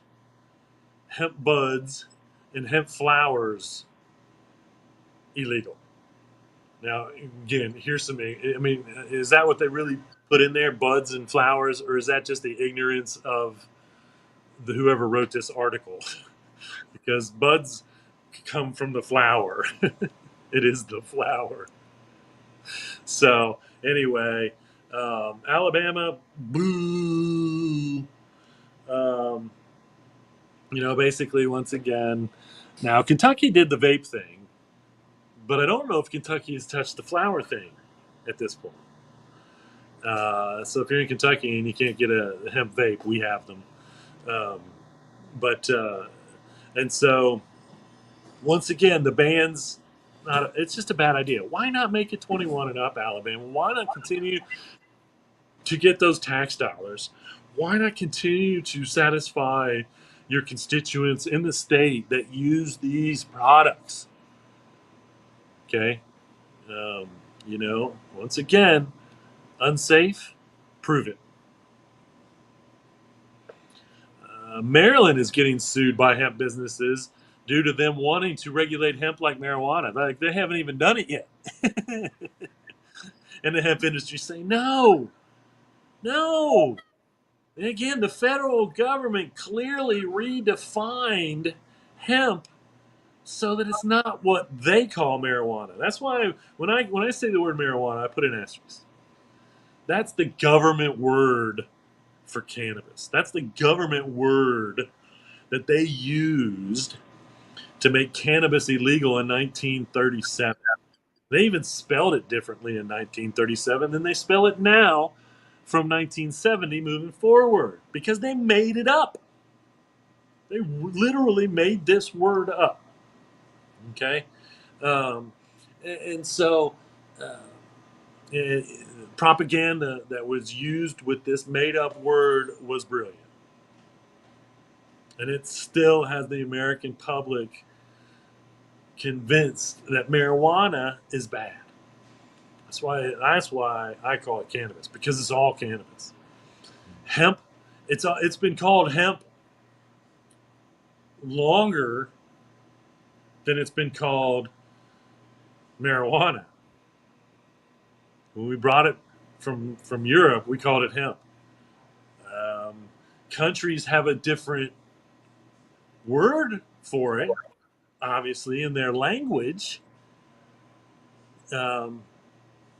hemp buds, and hemp flowers illegal. Now, again, here's some. I mean, is that what they really put in there, buds and flowers, or is that just the ignorance of whoever wrote this article? Because buds come from the flower. It is the flower. So anyway, Alabama, boo. Um, basically, once again, now Kentucky did the vape thing, but I don't know if Kentucky has touched the flower thing at this point. So if you're in Kentucky and you can't get a hemp vape, we have them. Um, but and so once again, the ban's not. It's just a bad idea. Why not make it 21 and up, Alabama? Why not continue to get those tax dollars? Why not continue to satisfy your constituents in the state that use these products. Okay. Um, once again, unsafe, prove it. Maryland is getting sued by hemp businesses due to them wanting to regulate hemp like marijuana. Like they haven't even done it yet. And the hemp industry saying, no, no. And again, the federal government clearly redefined hemp so that it's not what they call marijuana. That's why when I say the word marijuana, I put an asterisk. That's the government word for cannabis. That's the government word that they used to make cannabis illegal in 1937. They even spelled it differently in 1937 than they spell it now from 1970 moving forward because they made it up. They literally made this word up. Okay? Um, and so uh, eh, propaganda that was used with this made up word was brilliant. And it still has the American public convinced that marijuana is bad. That's why I call it cannabis, because it's all cannabis. Hemp, it's been called hemp longer than it's been called marijuana. When we brought it from Europe, we called it hemp. Um, Countries have a different word for it, obviously, in their language. Um,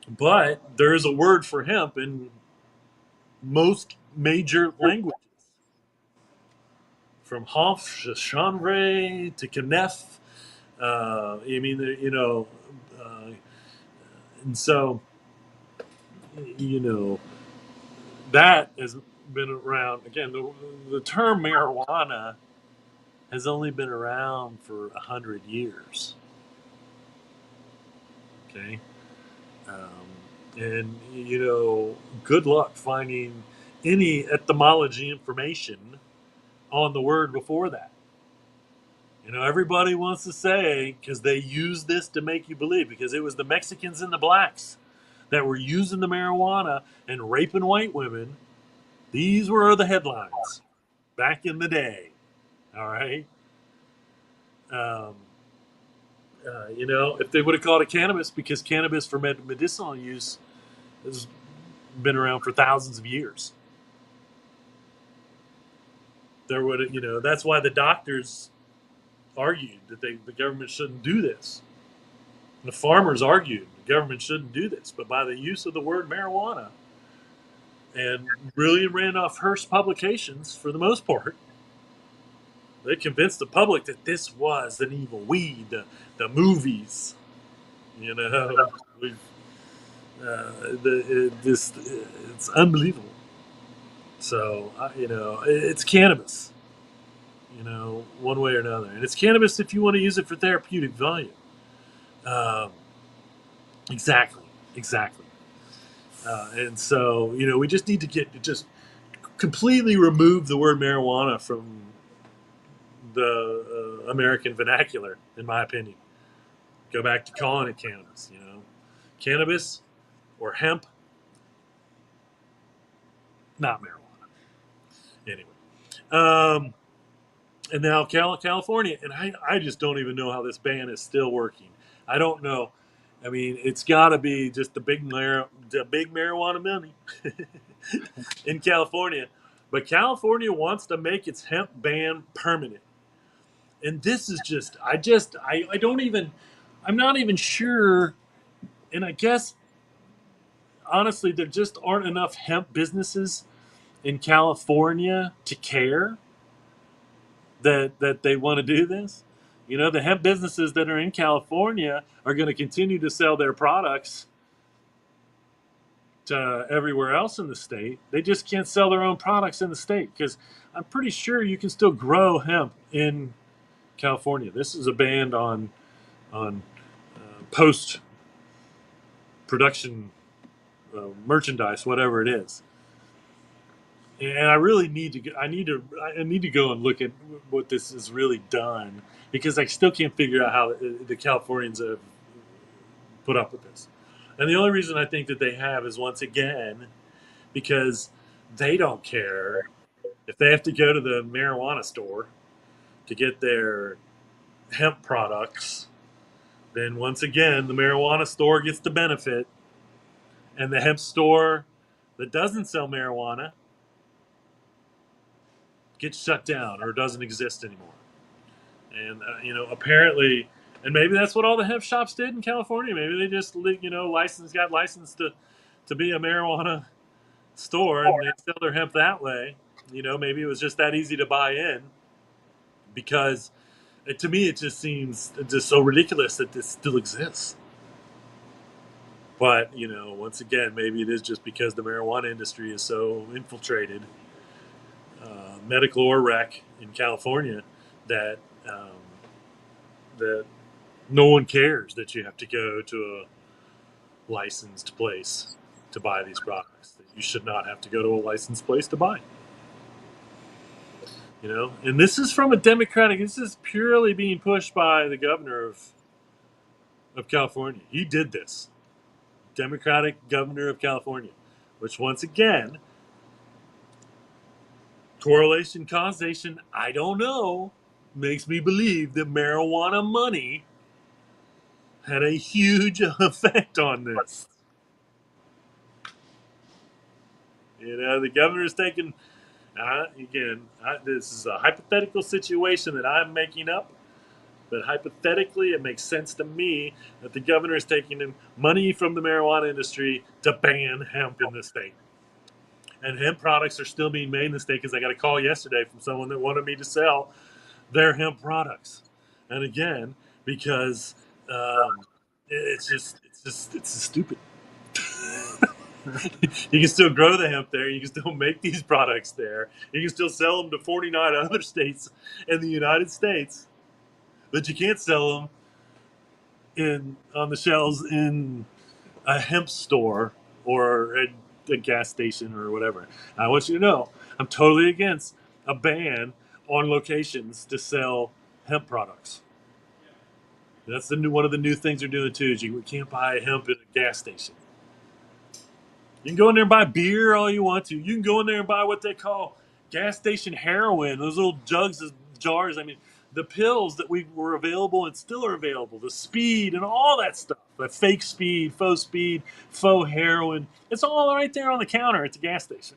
but there is a word for hemp in most major languages, from Hanf to chanvre to Knef. I mean, and so, you know, that has been around. Again, the term marijuana has only been around for 100 years. Okay, and good luck finding any etymology information on the word before that. Everybody wants to say, because they use this to make you believe, because it was the Mexicans and the blacks that were using the marijuana and raping white women. These were the headlines back in the day. All right. Um, if they would have called it cannabis, because cannabis for medicinal use has been around for thousands of years. There would, that's why the doctors argued that the government shouldn't do this. The farmers argued the government shouldn't do this, but by the use of the word marijuana and William Randolph Hearst publications, for the most part, they convinced the public that this was an evil weed. The movies, you know, we've, it's unbelievable. So, it's cannabis, one way or another. And it's cannabis if you want to use it for therapeutic value. Um, exactly, exactly. And so, we just need to just completely remove the word marijuana from the American vernacular, in my opinion. Go back to calling it cannabis. Cannabis or hemp, not marijuana. Anyway, and now California, and I just don't even know how this ban is still working. I don't know. I mean, it's got to be just the big marijuana money in California. But California wants to make its hemp ban permanent. And this is I don't even, I'm not even sure. And I guess, honestly, there just aren't enough hemp businesses in California to care that they want to do this. The hemp businesses that are in California are going to continue to sell their products to everywhere else in the state. They just can't sell their own products in the state, because I'm pretty sure you can still grow hemp in California. This is a ban on post production merchandise, whatever it is. And I really need to. I need to go and look at what this has really done because I still can't figure out how the Californians have put up with this. And the only reason I think that they have is once again because they don't care if they have to go to the marijuana store to get their hemp products. Then once again, the marijuana store gets the benefit, and the hemp store that doesn't sell marijuana gets shut down or doesn't exist anymore. And apparently, and maybe that's what all the hemp shops did in California. Maybe they just got licensed to be a marijuana store and they sell their hemp that way. Maybe it was just that easy to buy in because to me it just seems just so ridiculous that this still exists. But once again, maybe it is just because the marijuana industry is so infiltrated, medical or rec in California, that that no one cares that you have to go to a licensed place to buy these products. That you should not have to go to a licensed place to buy. And this is from a Democratic. This is purely being pushed by the governor of California. He did this, Democratic governor of California, which once again, correlation, causation, I don't know, makes me believe that marijuana money had a huge effect on this. The governor's taking, this is a hypothetical situation that I'm making up, but hypothetically, it makes sense to me that the governor is taking in money from the marijuana industry to ban hemp in the state. And hemp products are still being made in the state because I got a call yesterday from someone that wanted me to sell their hemp products. And again, because it's just stupid. You can still grow the hemp there. You can still make these products there. You can still sell them to 49 other states in the United States, but you can't sell them on the shelves in a hemp store or a gas station or whatever. And I want you to know, I'm totally against a ban on locations to sell hemp products. That's one of the new things they're doing too. Is you can't buy hemp at a gas station. You can go in there and buy beer all you want to. You can go in there and buy what they call gas station heroin. Those little jugs, jars. I mean, the pills that we were available and still are available. The speed and all that stuff. The fake speed, faux heroin. It's all right there on the counter at the gas station.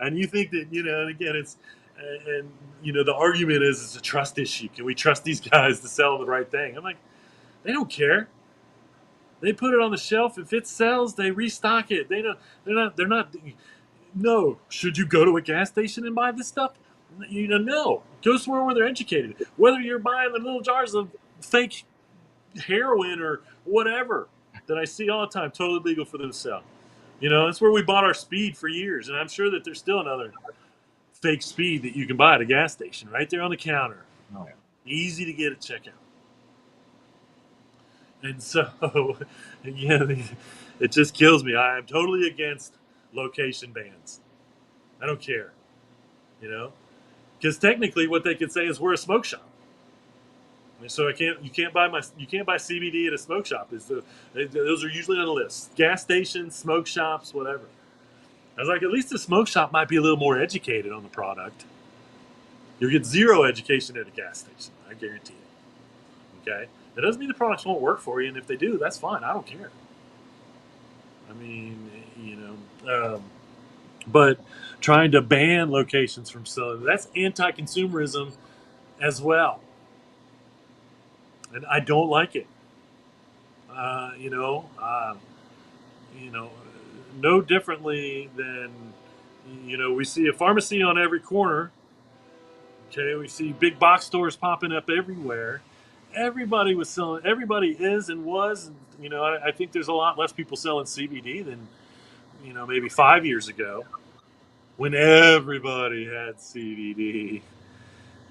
And you think that and again, and the argument is it's a trust issue. Can we trust these guys to sell the right thing? I'm like, they don't care. They put it on the shelf. If it sells, they restock it. They don't. They're not. No. Should you go to a gas station and buy this stuff? No. Go somewhere where they're educated. Whether you're buying the little jars of fake heroin or whatever that I see all the time, totally legal for them to sell. That's where we bought our speed for years, and I'm sure that there's still another fake speed that you can buy at a gas station right there on the counter. Oh. Easy to get at checkout. And so, again, it just kills me. I am totally against location bans. I don't care, because technically, what they could say is we're a smoke shop. I mean, so you can't buy CBD at a smoke shop. Those are usually on the list. Gas stations, smoke shops, whatever. I was like, at least the smoke shop might be a little more educated on the product. You'll get zero education at a gas station. I guarantee it. Okay. That doesn't mean the products won't work for you, and if they do, that's fine. I don't care. I mean, but trying to ban locations from selling, that's anti-consumerism as well. And I don't like it. Uh, you know, uh, you know, no differently than, we see a pharmacy on every corner. Okay, we see big box stores popping up everywhere. Everybody was selling. Everybody is and was. I think there's a lot less people selling CBD than maybe 5 years ago when everybody had CBD.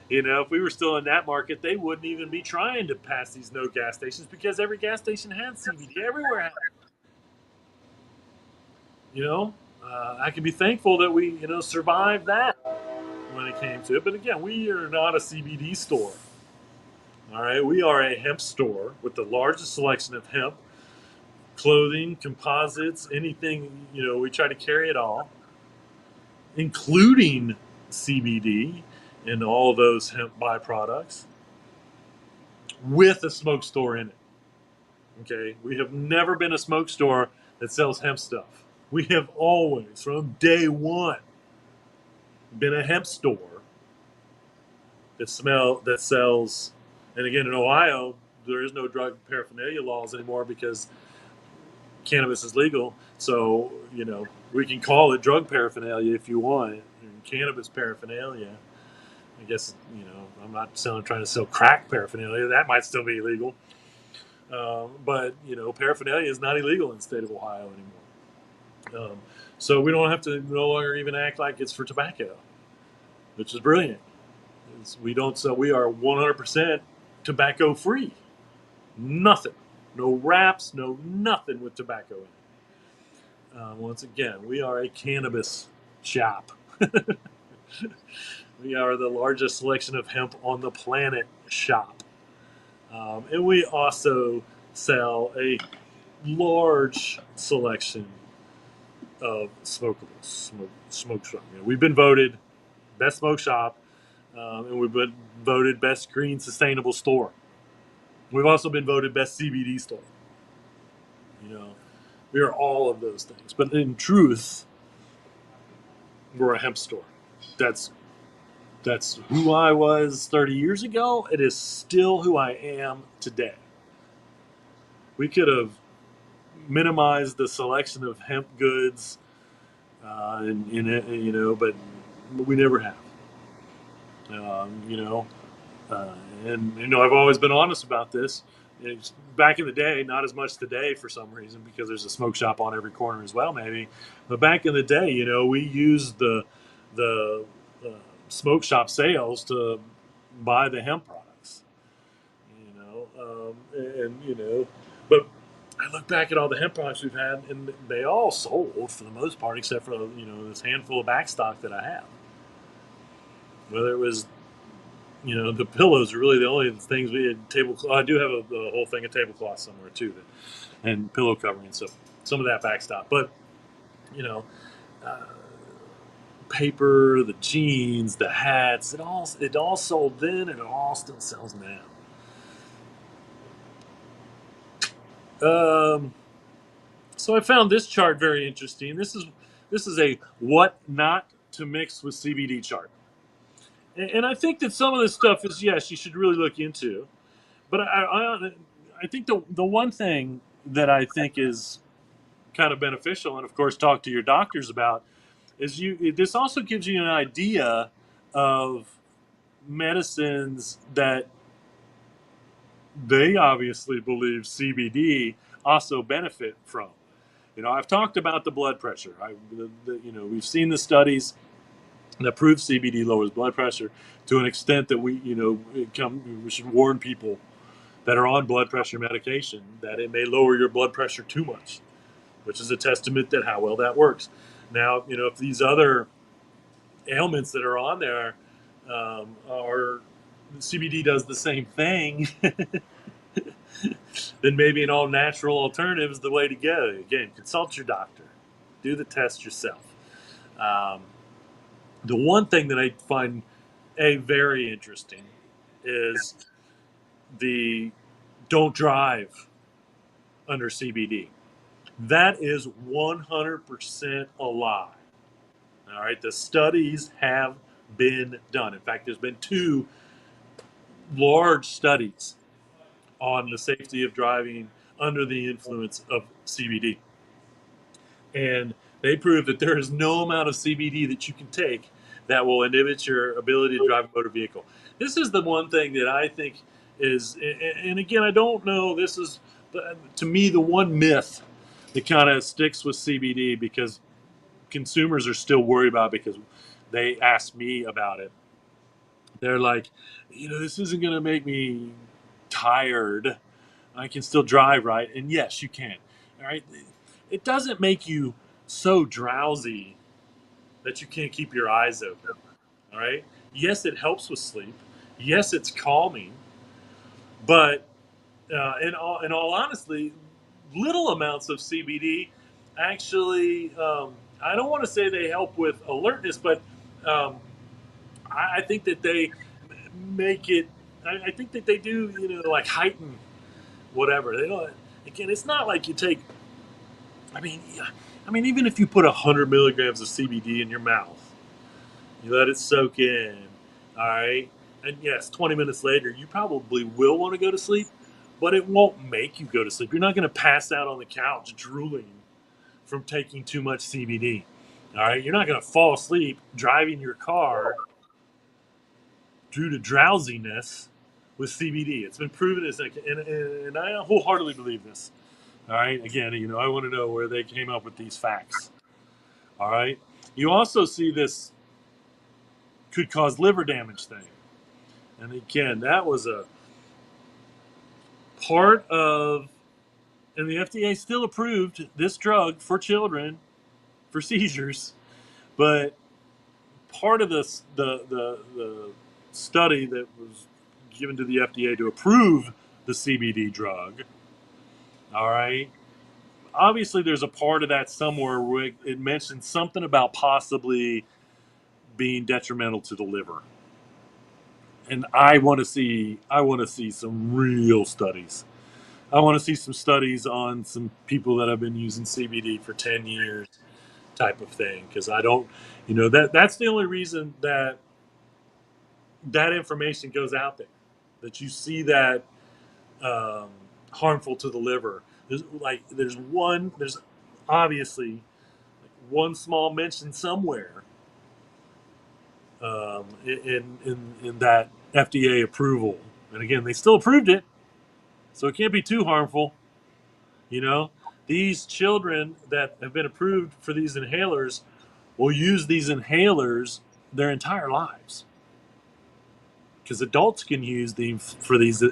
If we were still in that market, they wouldn't even be trying to pass these no gas stations because every gas station had CBD everywhere. Had it. I can be thankful that we survived that when it came to it. But again, we are not a CBD store. All right, we are a hemp store with the largest selection of hemp clothing, composites, anything. We try to carry it all, including CBD and all those hemp byproducts, with a smoke store in it. Okay, we have never been a smoke store that sells hemp stuff. We have always, from day one, been a hemp store that sells. And again, in Ohio, there is no drug paraphernalia laws anymore because cannabis is legal. So we can call it drug paraphernalia if you want, and cannabis paraphernalia. I guess I'm not trying to sell crack paraphernalia. That might still be illegal. But paraphernalia is not illegal in the state of Ohio anymore. So we don't have to no longer even act like it's for tobacco, which is brilliant. We don't. So we are 100% tobacco free. Nothing, no wraps, no nothing with tobacco in it. Once again, we are a cannabis shop. We are the largest selection of hemp on the planet shop. And we also sell a large selection of smokables, smoke shop. We've been voted best smoke shop, and we've been voted best green sustainable store. We've also been voted best CBD store. You know, we are all of those things. But in truth, we're a hemp store. That's that's who I was 30 years ago. It is still who I am today. We could have minimized the selection of hemp goods, but we never have. Um, you know, and I've always been honest about this. It's back in the day, not as much today for some reason because there's a smoke shop on every corner as well, maybe. But back in the day, we used the smoke shop sales to buy the hemp products. But I look back at all the hemp products we've had, and they all sold for the most part, except for this handful of backstock that I have. Whether it was the pillows are really the only things we had. I do have a whole thing of tablecloth somewhere too, and pillow covering, so some of that backstop. But you know, uh, paper, the jeans, the hats, it all sold then, and it all still sells now. So I found this chart very interesting. This is a what not to mix with CBD chart, and I think that some of this stuff is yes, you should really look into. But I think the one thing that I think is kind of beneficial, and of course talk to your doctors about, is this also gives you an idea of medicines that they obviously believe CBD also benefit from. I've talked about the blood pressure. We've seen the studies that prove CBD lowers blood pressure to an extent that we should warn people that are on blood pressure medication that it may lower your blood pressure too much, which is a testament that how well that works. Now, if these other ailments that are on there are CBD does the same thing, then maybe an all natural alternative is the way to go. Again, consult your doctor, do the test yourself. Um, the one thing that I find very interesting is the don't drive under CBD. That is 100% a lie. All right, the studies have been done. In fact, there's been two large studies on the safety of driving under the influence of CBD. And they prove that there is no amount of CBD that you can take that will inhibit your ability to drive a motor vehicle. This is the one thing that I think is, and again, I don't know, this is, to me, the one myth that kind of sticks with CBD because consumers are still worried about it because they ask me about it. They're like, this isn't going to make me tired. I can still drive, right? And yes, you can. All right. It doesn't make you so drowsy that you can't keep your eyes open. All right. Yes, it helps with sleep. Yes, it's calming. But in all honesty, little amounts of CBD actually, I don't want to say they help with alertness, but um, I think that they make it. I think that they do, like heighten whatever. They don't. Again, it's not like you take. I mean, yeah, I mean, even if you put 100 milligrams of CBD in your mouth, you let it soak in. All right, and yes, 20 minutes later, you probably will want to go to sleep, but it won't make you go to sleep. You're not going to pass out on the couch drooling from taking too much CBD. All right, you're not going to fall asleep driving your car due to drowsiness with CBD. It's been proven, and I wholeheartedly believe this. All right, again, I want to know where they came up with these facts. All right, you also see this could cause liver damage thing, and again, that was a part of, and the FDA still approved this drug for children for seizures, but part of this the study that was given to the FDA to approve the CBD drug. All right. Obviously, there's a part of that somewhere where it mentions something about possibly being detrimental to the liver, and I want to see some real studies. I want to see some studies on some people that have been using CBD for 10 years, type of thing, because I don't, that's the only reason that that information goes out there, that you see that um, harmful to the liver. There's obviously one small mention somewhere in that FDA approval, and again, they still approved it, so it can't be too harmful. You know, these children that have been approved for these inhalers will use these inhalers their entire lives, because adults can use them for these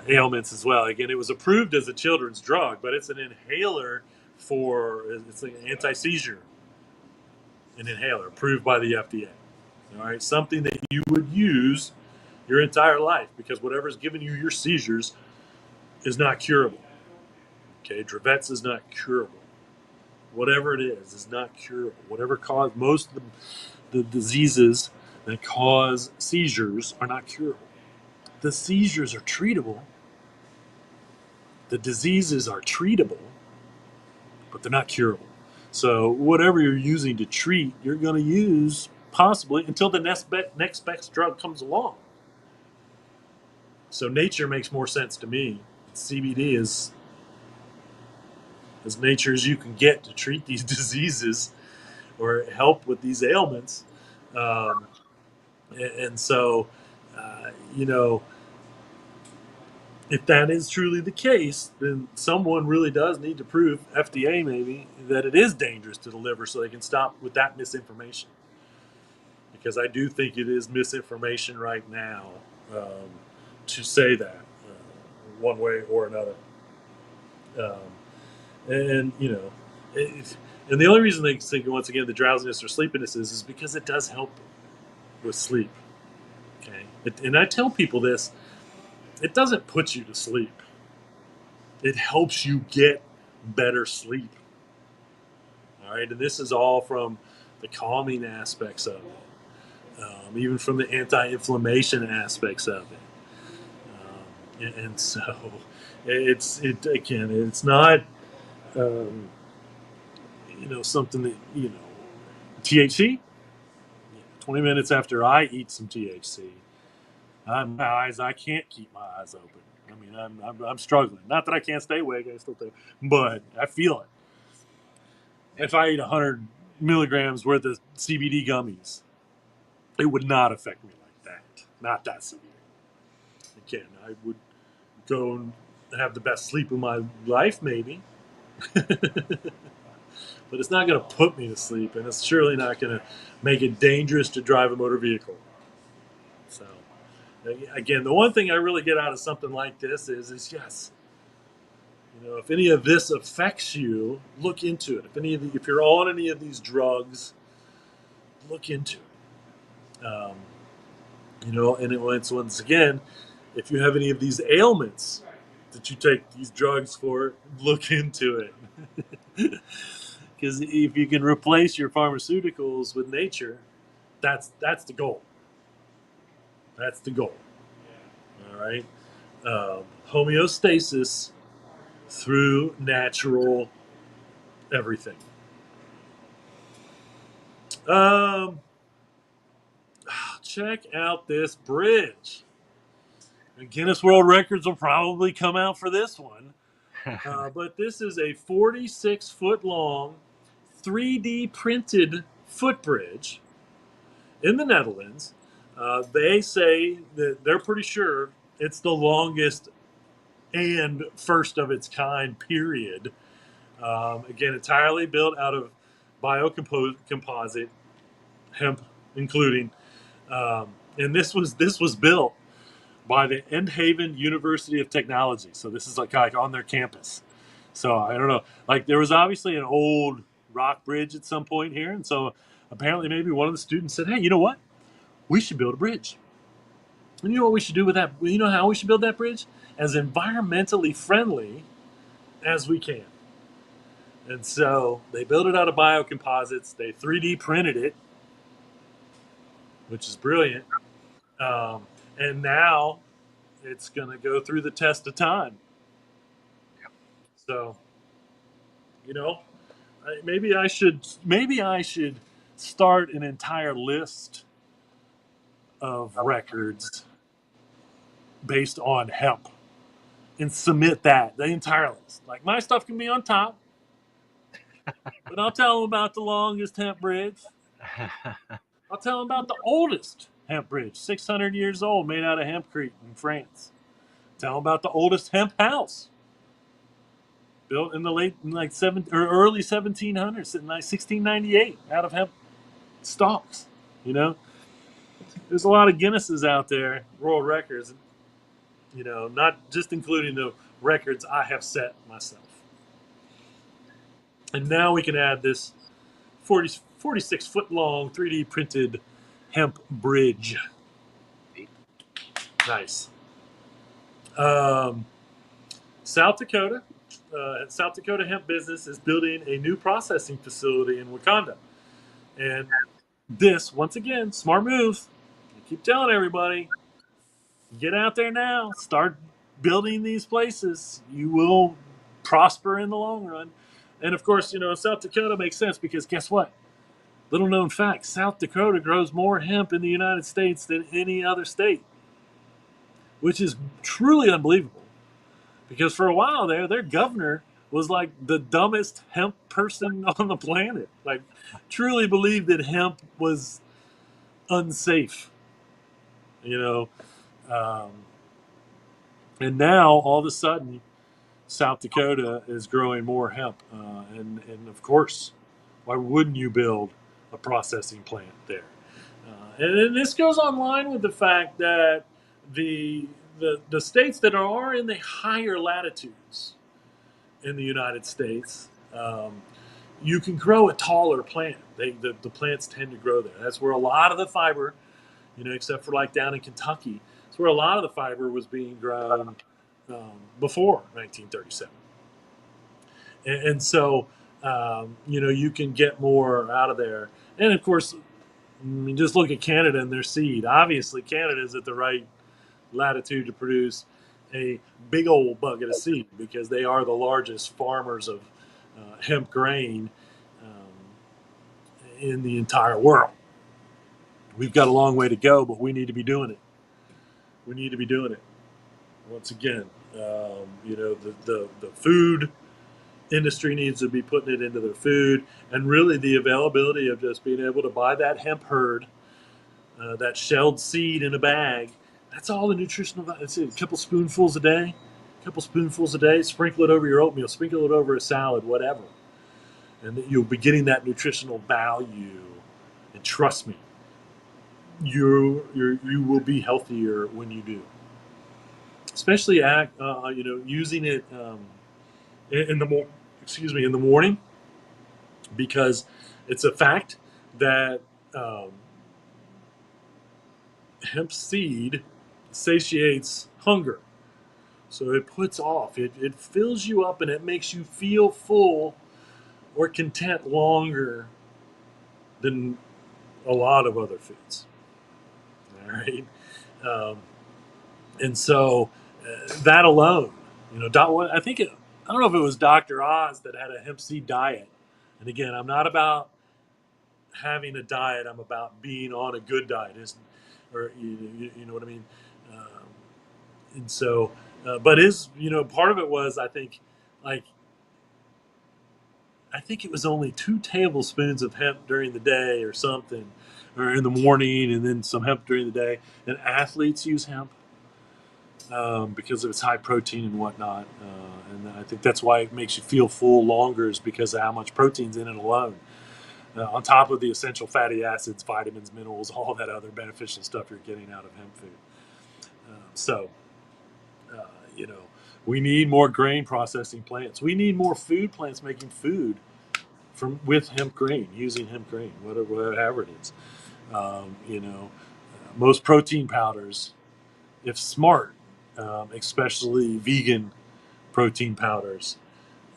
ailments as well. Again, it was approved as a children's drug, but it's an inhaler it's an anti-seizure, an inhaler approved by the FDA. All right, something that you would use your entire life, because whatever's giving you your seizures is not curable. Okay, Dravet's is not curable. Whatever it is not curable. Whatever caused most of the diseases that cause seizures are not curable. The seizures are treatable. The diseases are treatable, but they're not curable. So whatever you're using to treat, you're going to use possibly until the next best drug comes along. So nature makes more sense to me. CBD is as nature as you can get to treat these diseases or help with these ailments. Um, and so, uh, you know, if that is truly the case, then someone really does need to prove, FDA maybe, that it is dangerous to the liver, so they can stop with that misinformation. Because I do think it is misinformation right now, um, to say that one way or another. Um, and, and the only reason they think, once again, the drowsiness or sleepiness is because it does help with sleep. Okay. And I tell people this, it doesn't put you to sleep, it helps you get better sleep. All right, and this is all from the calming aspects of it, even from the anti-inflammation aspects of it, and so it's not um, something that THC. 20 minutes after I eat some THC, I can't keep my eyes open. I mean, I'm struggling. Not that I can't stay awake, I still think, but I feel it. If I eat 100 milligrams worth of CBD gummies, it would not affect me like that. Not that severe. Again, I would go and have the best sleep of my life, maybe. But it's not going to put me to sleep, and it's surely not going to make it dangerous to drive a motor vehicle. So, again, the one thing I really get out of something like this is yes, If any of this affects you, look into it. If you're on any of these drugs, look into it. And it's once again, if you have any of these ailments that you take these drugs for, look into it. Because if you can replace your pharmaceuticals with nature, that's the goal. That's the goal. All right. Homeostasis through natural everything. Um, check out this bridge. And Guinness World Records will probably come out for this one. But this is a 46-foot long 3D printed footbridge in the Netherlands. They say that they're pretty sure it's the longest and first of its kind, period. Again, entirely built out of biocomposite, hemp including. And this was built by the Eindhoven University of Technology. So this is like on their campus. So I don't know. Like there was obviously an old rock bridge at some point here, and so apparently maybe one of the students said, "Hey, you know what? We should build a bridge. And you know what we should do with that? You know how we should build that bridge? As environmentally friendly as we can." And so they built it out of biocomposites. They 3D printed it, which is brilliant. And now it's going to go through the test of time. So, you know, maybe I should start an entire list of records based on hemp and submit that the entire list. Like my stuff can be on top, but I'll tell them about the longest hemp bridge. I'll tell them about the oldest hemp bridge, 600 years old, made out of hempcrete in France. Tell them about the oldest hemp house, built in the early 1700s, in like 1698, out of hemp stalks. You know, there's a lot of Guinnesses out there, world records. Not just including the records I have set myself. And now we can add this 46 foot long 3D printed hemp bridge. Nice. Um, South Dakota, South Dakota Hemp Business is building a new processing facility in Wakanda. And this, once again, smart move. I keep telling everybody, get out there now. Start building these places. You will prosper in the long run. And of course, South Dakota makes sense because guess what? Little known fact, South Dakota grows more hemp in the United States than any other state, which is truly unbelievable. Because for a while there, their governor was like the dumbest hemp person on the planet. Like, truly believed that hemp was unsafe, you know. Um, and now, all of a sudden, South Dakota is growing more hemp. And of course, why wouldn't you build a processing plant there? And this goes online with the fact that the states that are in the higher latitudes in the United States, you can grow a taller plant. The plants tend to grow there. That's where a lot of the fiber, except for like down in Kentucky, it's where a lot of the fiber was being grown before 1937. And so, you can get more out of there. And of course, just look at Canada and their seed. Obviously, Canada is at the right latitude to produce a big old bucket of seed because they are the largest farmers of hemp grain in the entire world. We've got a long way to go, but we need to be doing it. We need to be doing it. Once again, the food industry needs to be putting it into their food, and really the availability of just being able to buy that hemp hurd, that shelled seed in a bag. That's all the nutritional value. It's a couple spoonfuls a day, sprinkle it over your oatmeal, sprinkle it over a salad, whatever. And you'll be getting that nutritional value. And trust me, you will be healthier when you do. Especially using it in the in the morning, because it's a fact that um, hemp seed satiates hunger. So it puts off, it fills you up and it makes you feel full or content longer than a lot of other foods. All right. Um, and so that alone, I think I don't know if it was Dr. Oz that had a hemp seed diet. And again, I'm not about having a diet. I'm about being on a good diet, isn't? Or you know what I mean? Um, and so, but part of it was like I think it was only 2 tablespoons of hemp during the day or something, or in the morning, and then some hemp during the day. And athletes use hemp because of its high protein and whatnot. And I think that's why it makes you feel full longer, is because of how much protein's in it alone. On top of the essential fatty acids, vitamins, minerals, all that other beneficial stuff you're getting out of hemp food. So, uh, you know, we need more grain processing plants. We need more food plants making food with hemp grain, using hemp grain, whatever it is. Most protein powders, if smart, especially vegan protein powders,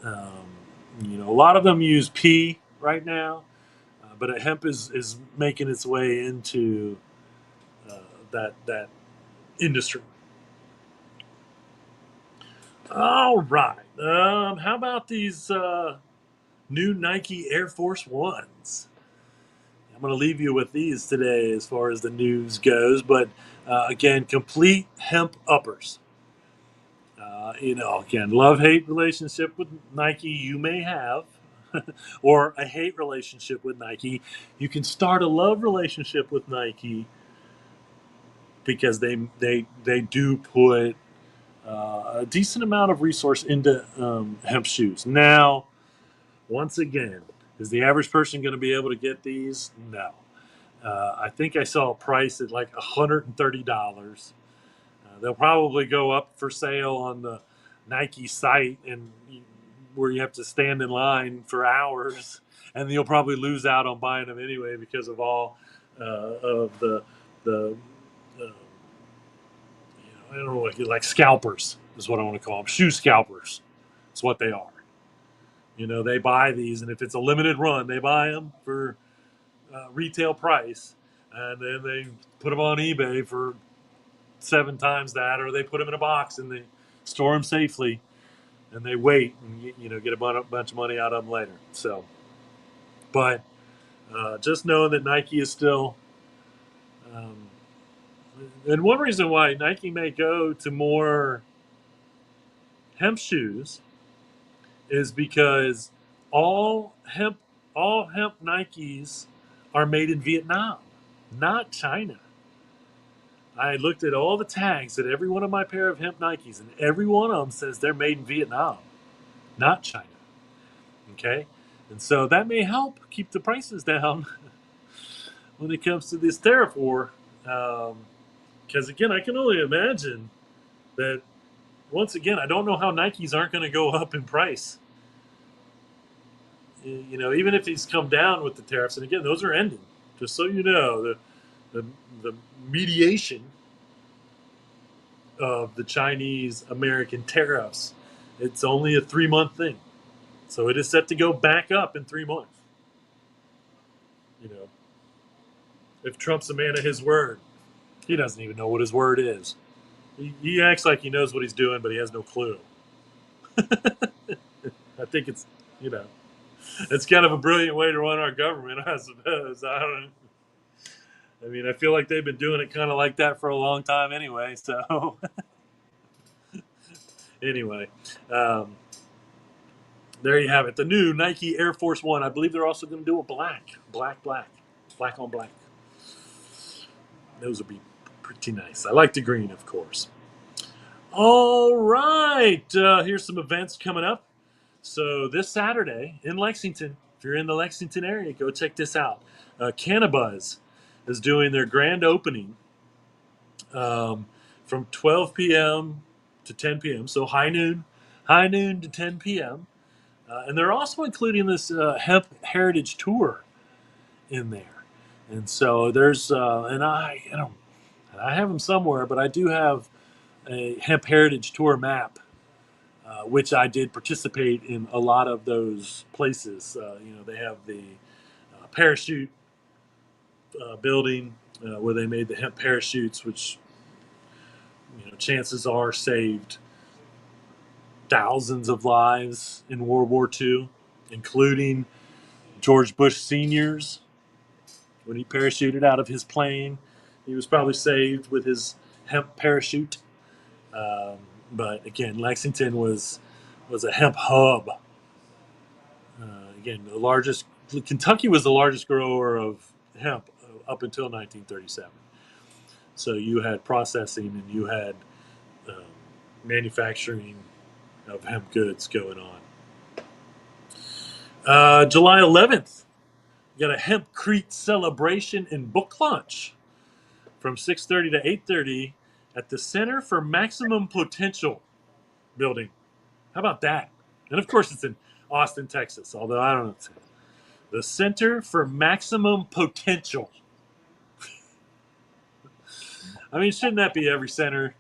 um, a lot of them use pea right now, but hemp is making its way into uh, that industry. All right. How about these new Nike Air Force Ones? I'm going to leave you with these today as far as the news goes. But again, complete hemp uppers. Again, love hate relationship with Nike you may have, or a hate relationship with Nike. You can start a love relationship with Nike because they do put a decent amount of resource into hemp shoes. Now, once again, is the average person going to be able to get these? No. I think I saw a price at like $130. They'll probably go up for sale on the Nike site, and where you have to stand in line for hours, and you'll probably lose out on buying them anyway because of all of the I don't know, like scalpers is what I want to call them. Shoe scalpers. It's what they are. They buy these, and if it's a limited run, they buy them for retail price, and then they put them on eBay for 7 times that, or they put them in a box and they store them safely, and they wait and get a bunch of money out of them later. So, but just knowing that Nike is still, um, and one reason why Nike may go to more hemp shoes is because all hemp all hemp Nikes are made in Vietnam, not China. I looked at all the tags at every one of my pair of hemp Nikes, and every one of them says they're made in Vietnam, not China. Okay, and so that may help keep the prices down when it comes to this tariff war. Because again, I can only imagine that once again, I don't know how Nikes aren't going to go up in price. Even if these come down with the tariffs, and again, those are ending. Just so you know, the the mediation of the Chinese American tariffs, it's only a 3 month thing. So it is set to go back up in 3 months. You know, if Trump's a man of his word, he doesn't even know what his word is. He acts like he knows what he's doing, but he has no clue. I think it's kind of a brilliant way to run our government, I suppose. I feel like they've been doing it kind of like that for a long time anyway. So, anyway, um, there you have it. The new Nike Air Force One. I believe they're also going to do a black on black. Those would be pretty nice. I like the green, of course. All right. Here's some events coming up. So this Saturday in Lexington, if you're in the Lexington area, go check this out. Cannabuzz is doing their grand opening um, from 12 p.m. to 10 p.m. So high noon high noon to 10 p.m. And they're also including this hemp heritage tour in there. And so there's, and I have them somewhere, but I do have a hemp heritage tour map, which I did participate in a lot of those places. They have the parachute building where they made the hemp parachutes, which chances are saved thousands of lives in World War II, including George Bush Sr.'s when he parachuted out of his plane. He was probably saved with his hemp parachute. Um, but again, Lexington was a hemp hub. Again, the largest. Kentucky was the largest grower of hemp up until 1937. So you had processing and you had um, manufacturing of hemp goods going on. July 11th, you got a Hempcrete celebration and book launch from 6:30 to 8:30 at the Center for Maximum Potential building. How about that? And of course, it's in Austin, Texas. Although I don't know, the Center for Maximum Potential. I mean, shouldn't that be every center?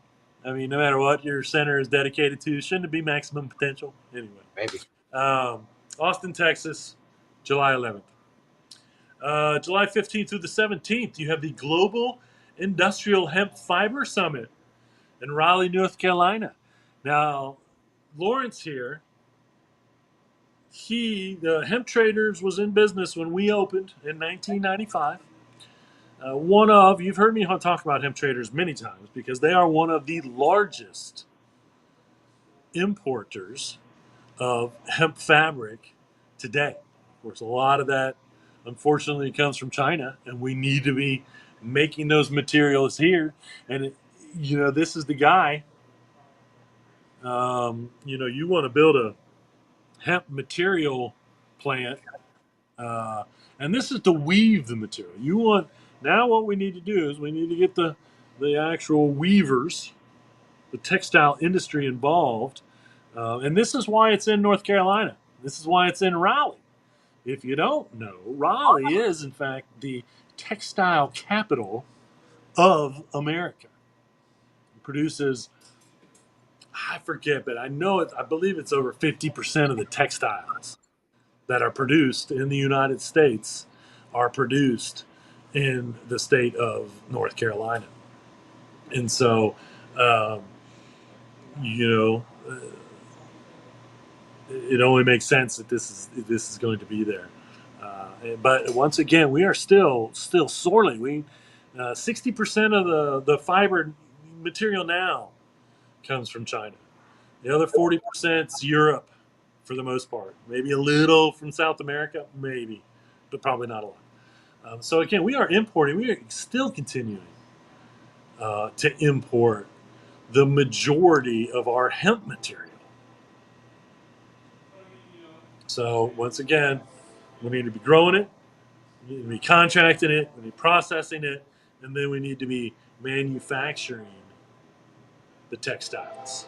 I mean, no matter what your center is dedicated to, shouldn't it be maximum potential? Anyway, Maybe. Austin, Texas, July 11th. July 15th through the 17th, you have the Global Industrial Hemp Fiber Summit in Raleigh, North Carolina. Now, Lawrence here, the Hemp Traders was in business when we opened in 1995. You've heard me talk about Hemp Traders many times because they are one of the largest importers of hemp fabric today. Of course, a lot of that, unfortunately, comes from China, and we need to be making those materials here. And this is the guy. You want to build a hemp material plant, uh, and this is to weave the material. Now what we need to do is we need to get the actual weavers, the textile industry involved, and this is why it's in North Carolina. This is why it's in Raleigh. If you don't know, Raleigh is in fact the textile capital of America. It produces, I forget, but I believe it's over 50% of the textiles that are produced in the United States are produced in the state of North Carolina. And so, um, you know, it only makes sense that this is going to be there. But once again, we are still sorely. 60% of the fiber material now comes from China. The other 40% is Europe, for the most part. Maybe a little from South America, maybe, but probably not a lot. So again, we are importing. We are still continuing to import the majority of our hemp material. So once again, we need to be growing it, we need to be contracting it, we need to be processing it, and then we need to be manufacturing the textiles.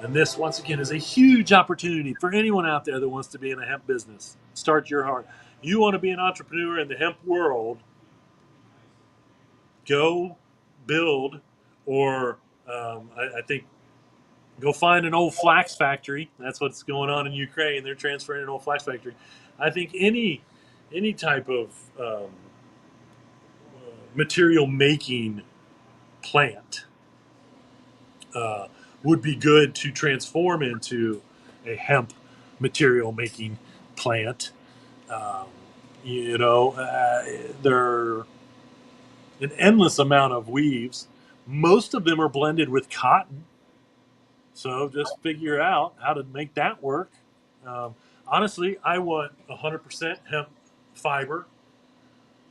And this, once again, is a huge opportunity for anyone out there that wants to be in a hemp business. Start your heart. You want to be an entrepreneur in the hemp world, go build, or I think go find an old flax factory. That's what's going on in Ukraine. They're transferring an old flax factory. I think any type of material making plant uh, would be good to transform into a hemp material making plant. Um, there are an endless amount of weaves. Most of them are blended with cotton. So just figure out how to make that work. Um, Honestly, I want 100% hemp fiber.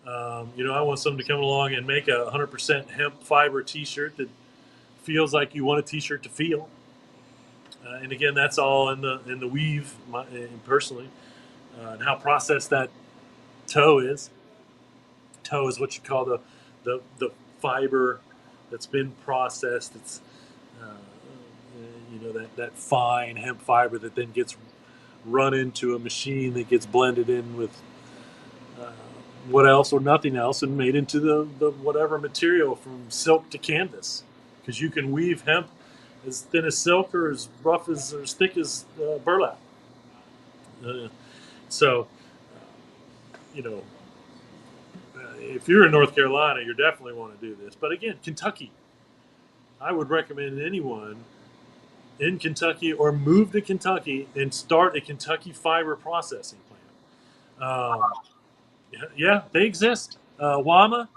I want someone to come along and make a 100% hemp fiber T-shirt that feels like you want a T-shirt to feel. And again, that's all in the weave, personally, and how processed that toe is. Toe is what you call the fiber that's been processed. It's that fine hemp fiber that then gets run into a machine that gets blended in with uh, what else or nothing else and made into the whatever material from silk to canvas. Because you can weave hemp as thin as silk or as rough as or as thick as burlap. So, you know, if you're in North Carolina, you definitely want to do this. But again, Kentucky, I would recommend anyone in Kentucky or move to Kentucky and start a Kentucky fiber processing plant. Yeah, they exist. WAMA,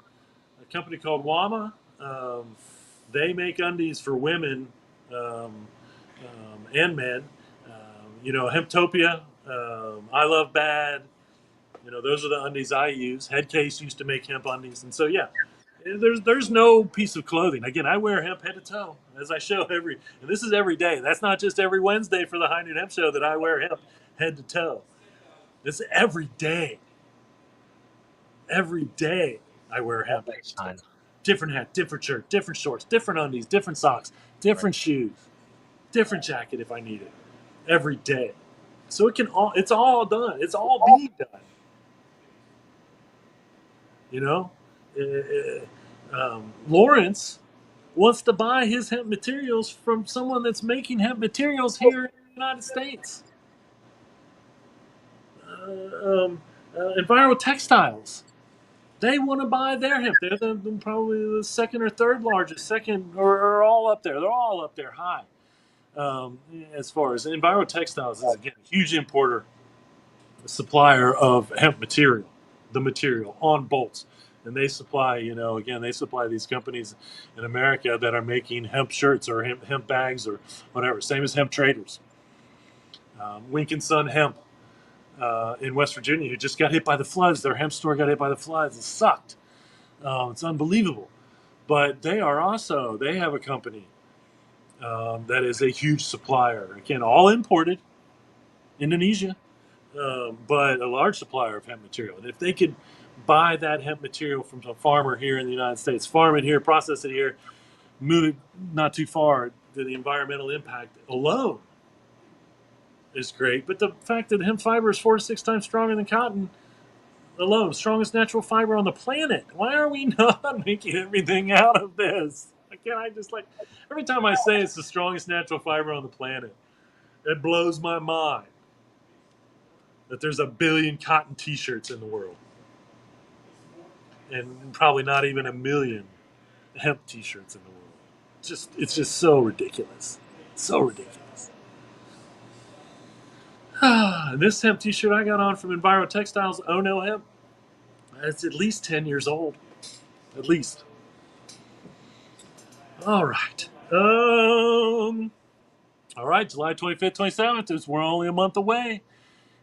a company called WAMA, they make undies for women and men. Hemptopia, I Love Bad. Those are the undies I use. Headcase used to make hemp undies, and so yeah, there's no piece of clothing. Again, I wear hemp head to toe, as I show and this is every day. That's not just every Wednesday for the High Noon Hemp Show that I wear hemp head to toe. It's every day. Every day I wear hemp head to toe. Different hat, different shirt, different shorts, different undies, different socks, different shoes, different jacket if I need it. Every day. So it's all done. It's all being done. You know, Lawrence wants to buy his hemp materials from someone that's making hemp materials here in the United States. Enviro Textiles. They want to buy their hemp. They're probably the second or third largest, second or all up there. They're all up there high. As far as Enviro Textiles is again a huge importer, supplier of hemp material, the material on bolts. And they supply, they supply these companies in America that are making hemp shirts or hemp bags or whatever. Same as Hemp Traders. Wink and Son Hemp in West Virginia, who just got hit by the floods. Their hemp store got hit by the floods. It sucked. It's unbelievable. But they have a company that is a huge supplier. Again, all imported, Indonesia, but a large supplier of hemp material. And if they could buy that hemp material from a farmer here in the United States, farm it here, process it here, move it not too far, the environmental impact alone is great. But the fact that hemp fiber is 4 to 6 times stronger than cotton alone, strongest natural fiber on the planet. Why are we not making everything out of this? Again, I just every time I say it's the strongest natural fiber on the planet, it blows my mind that there's a billion cotton T-shirts in the world, and probably not even a million hemp T-shirts in the world. It's just so ridiculous, so ridiculous. And this hemp T-shirt I got on from Enviro Textiles, Oh No Hemp, it's at least 10 years old, at least. All right. All right, July 25th, 27th, we're only a month away.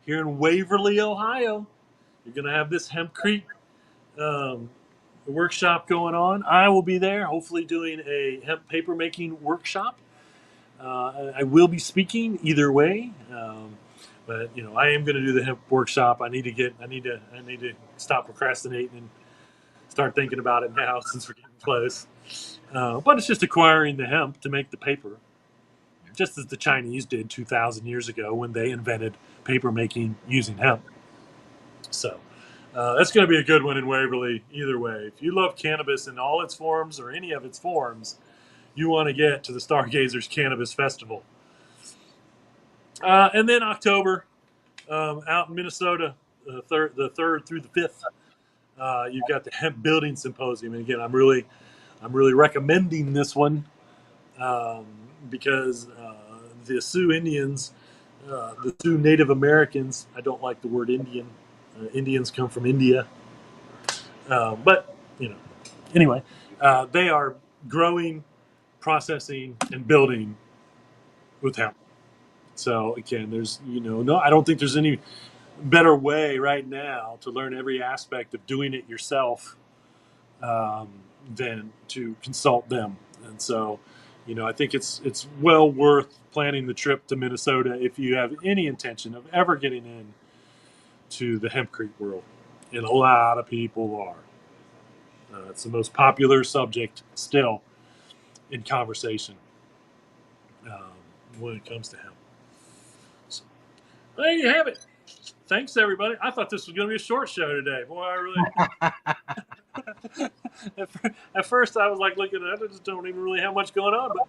Here in Waverly, Ohio, you're going to have this Hempcrete workshop going on. I will be there, hopefully doing a hemp paper making workshop. I will be speaking either way, but I am going to do the hemp workshop. I need to stop procrastinating and start thinking about it now since we're getting close. But it's just acquiring the hemp to make the paper, just as the Chinese did 2,000 years ago when they invented paper making using hemp. So that's going to be a good one in Waverly either way. If you love cannabis in all its forms or any of its forms, you want to get to the Stargazers Cannabis Festival. And then October, out in Minnesota, the 3rd through the 5th, you've got the Hemp Building Symposium. And again, I'm really recommending this one because the Sioux Indians, the Sioux Native Americans, I don't like the word Indian. Indians come from India. But, anyway, they are growing, processing, and building with hemp. So again, there's, I don't think there's any better way right now to learn every aspect of doing it yourself than to consult them. And so, I think it's well worth planning the trip to Minnesota if you have any intention of ever getting in to the hempcrete world. And a lot of people are. It's the most popular subject still in conversation. when it comes to hemp. So, there you have it. Thanks, everybody. I thought this was going to be a short show today. Boy, I really. At first, I was like looking at it, I just don't even really have much going on, but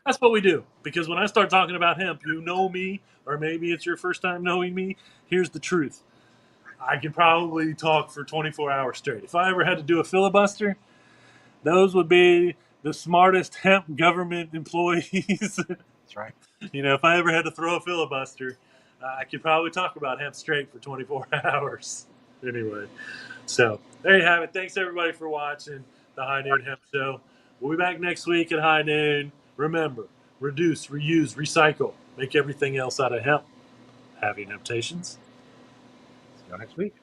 that's what we do. Because when I start talking about hemp, you know me, or maybe it's your first time knowing me. Here's the truth. I could probably talk for 24 hours straight. If I ever had to do a filibuster, those would be the smartest hemp government employees. That's right. If I ever had to throw a filibuster, I could probably talk about hemp straight for 24 hours. Anyway, so there you have it. Thanks everybody for watching the High Noon Hemp Show. We'll be back next week at high noon. Remember, reduce, reuse, recycle. Make everything else out of hemp. Happy temptations. See you next week.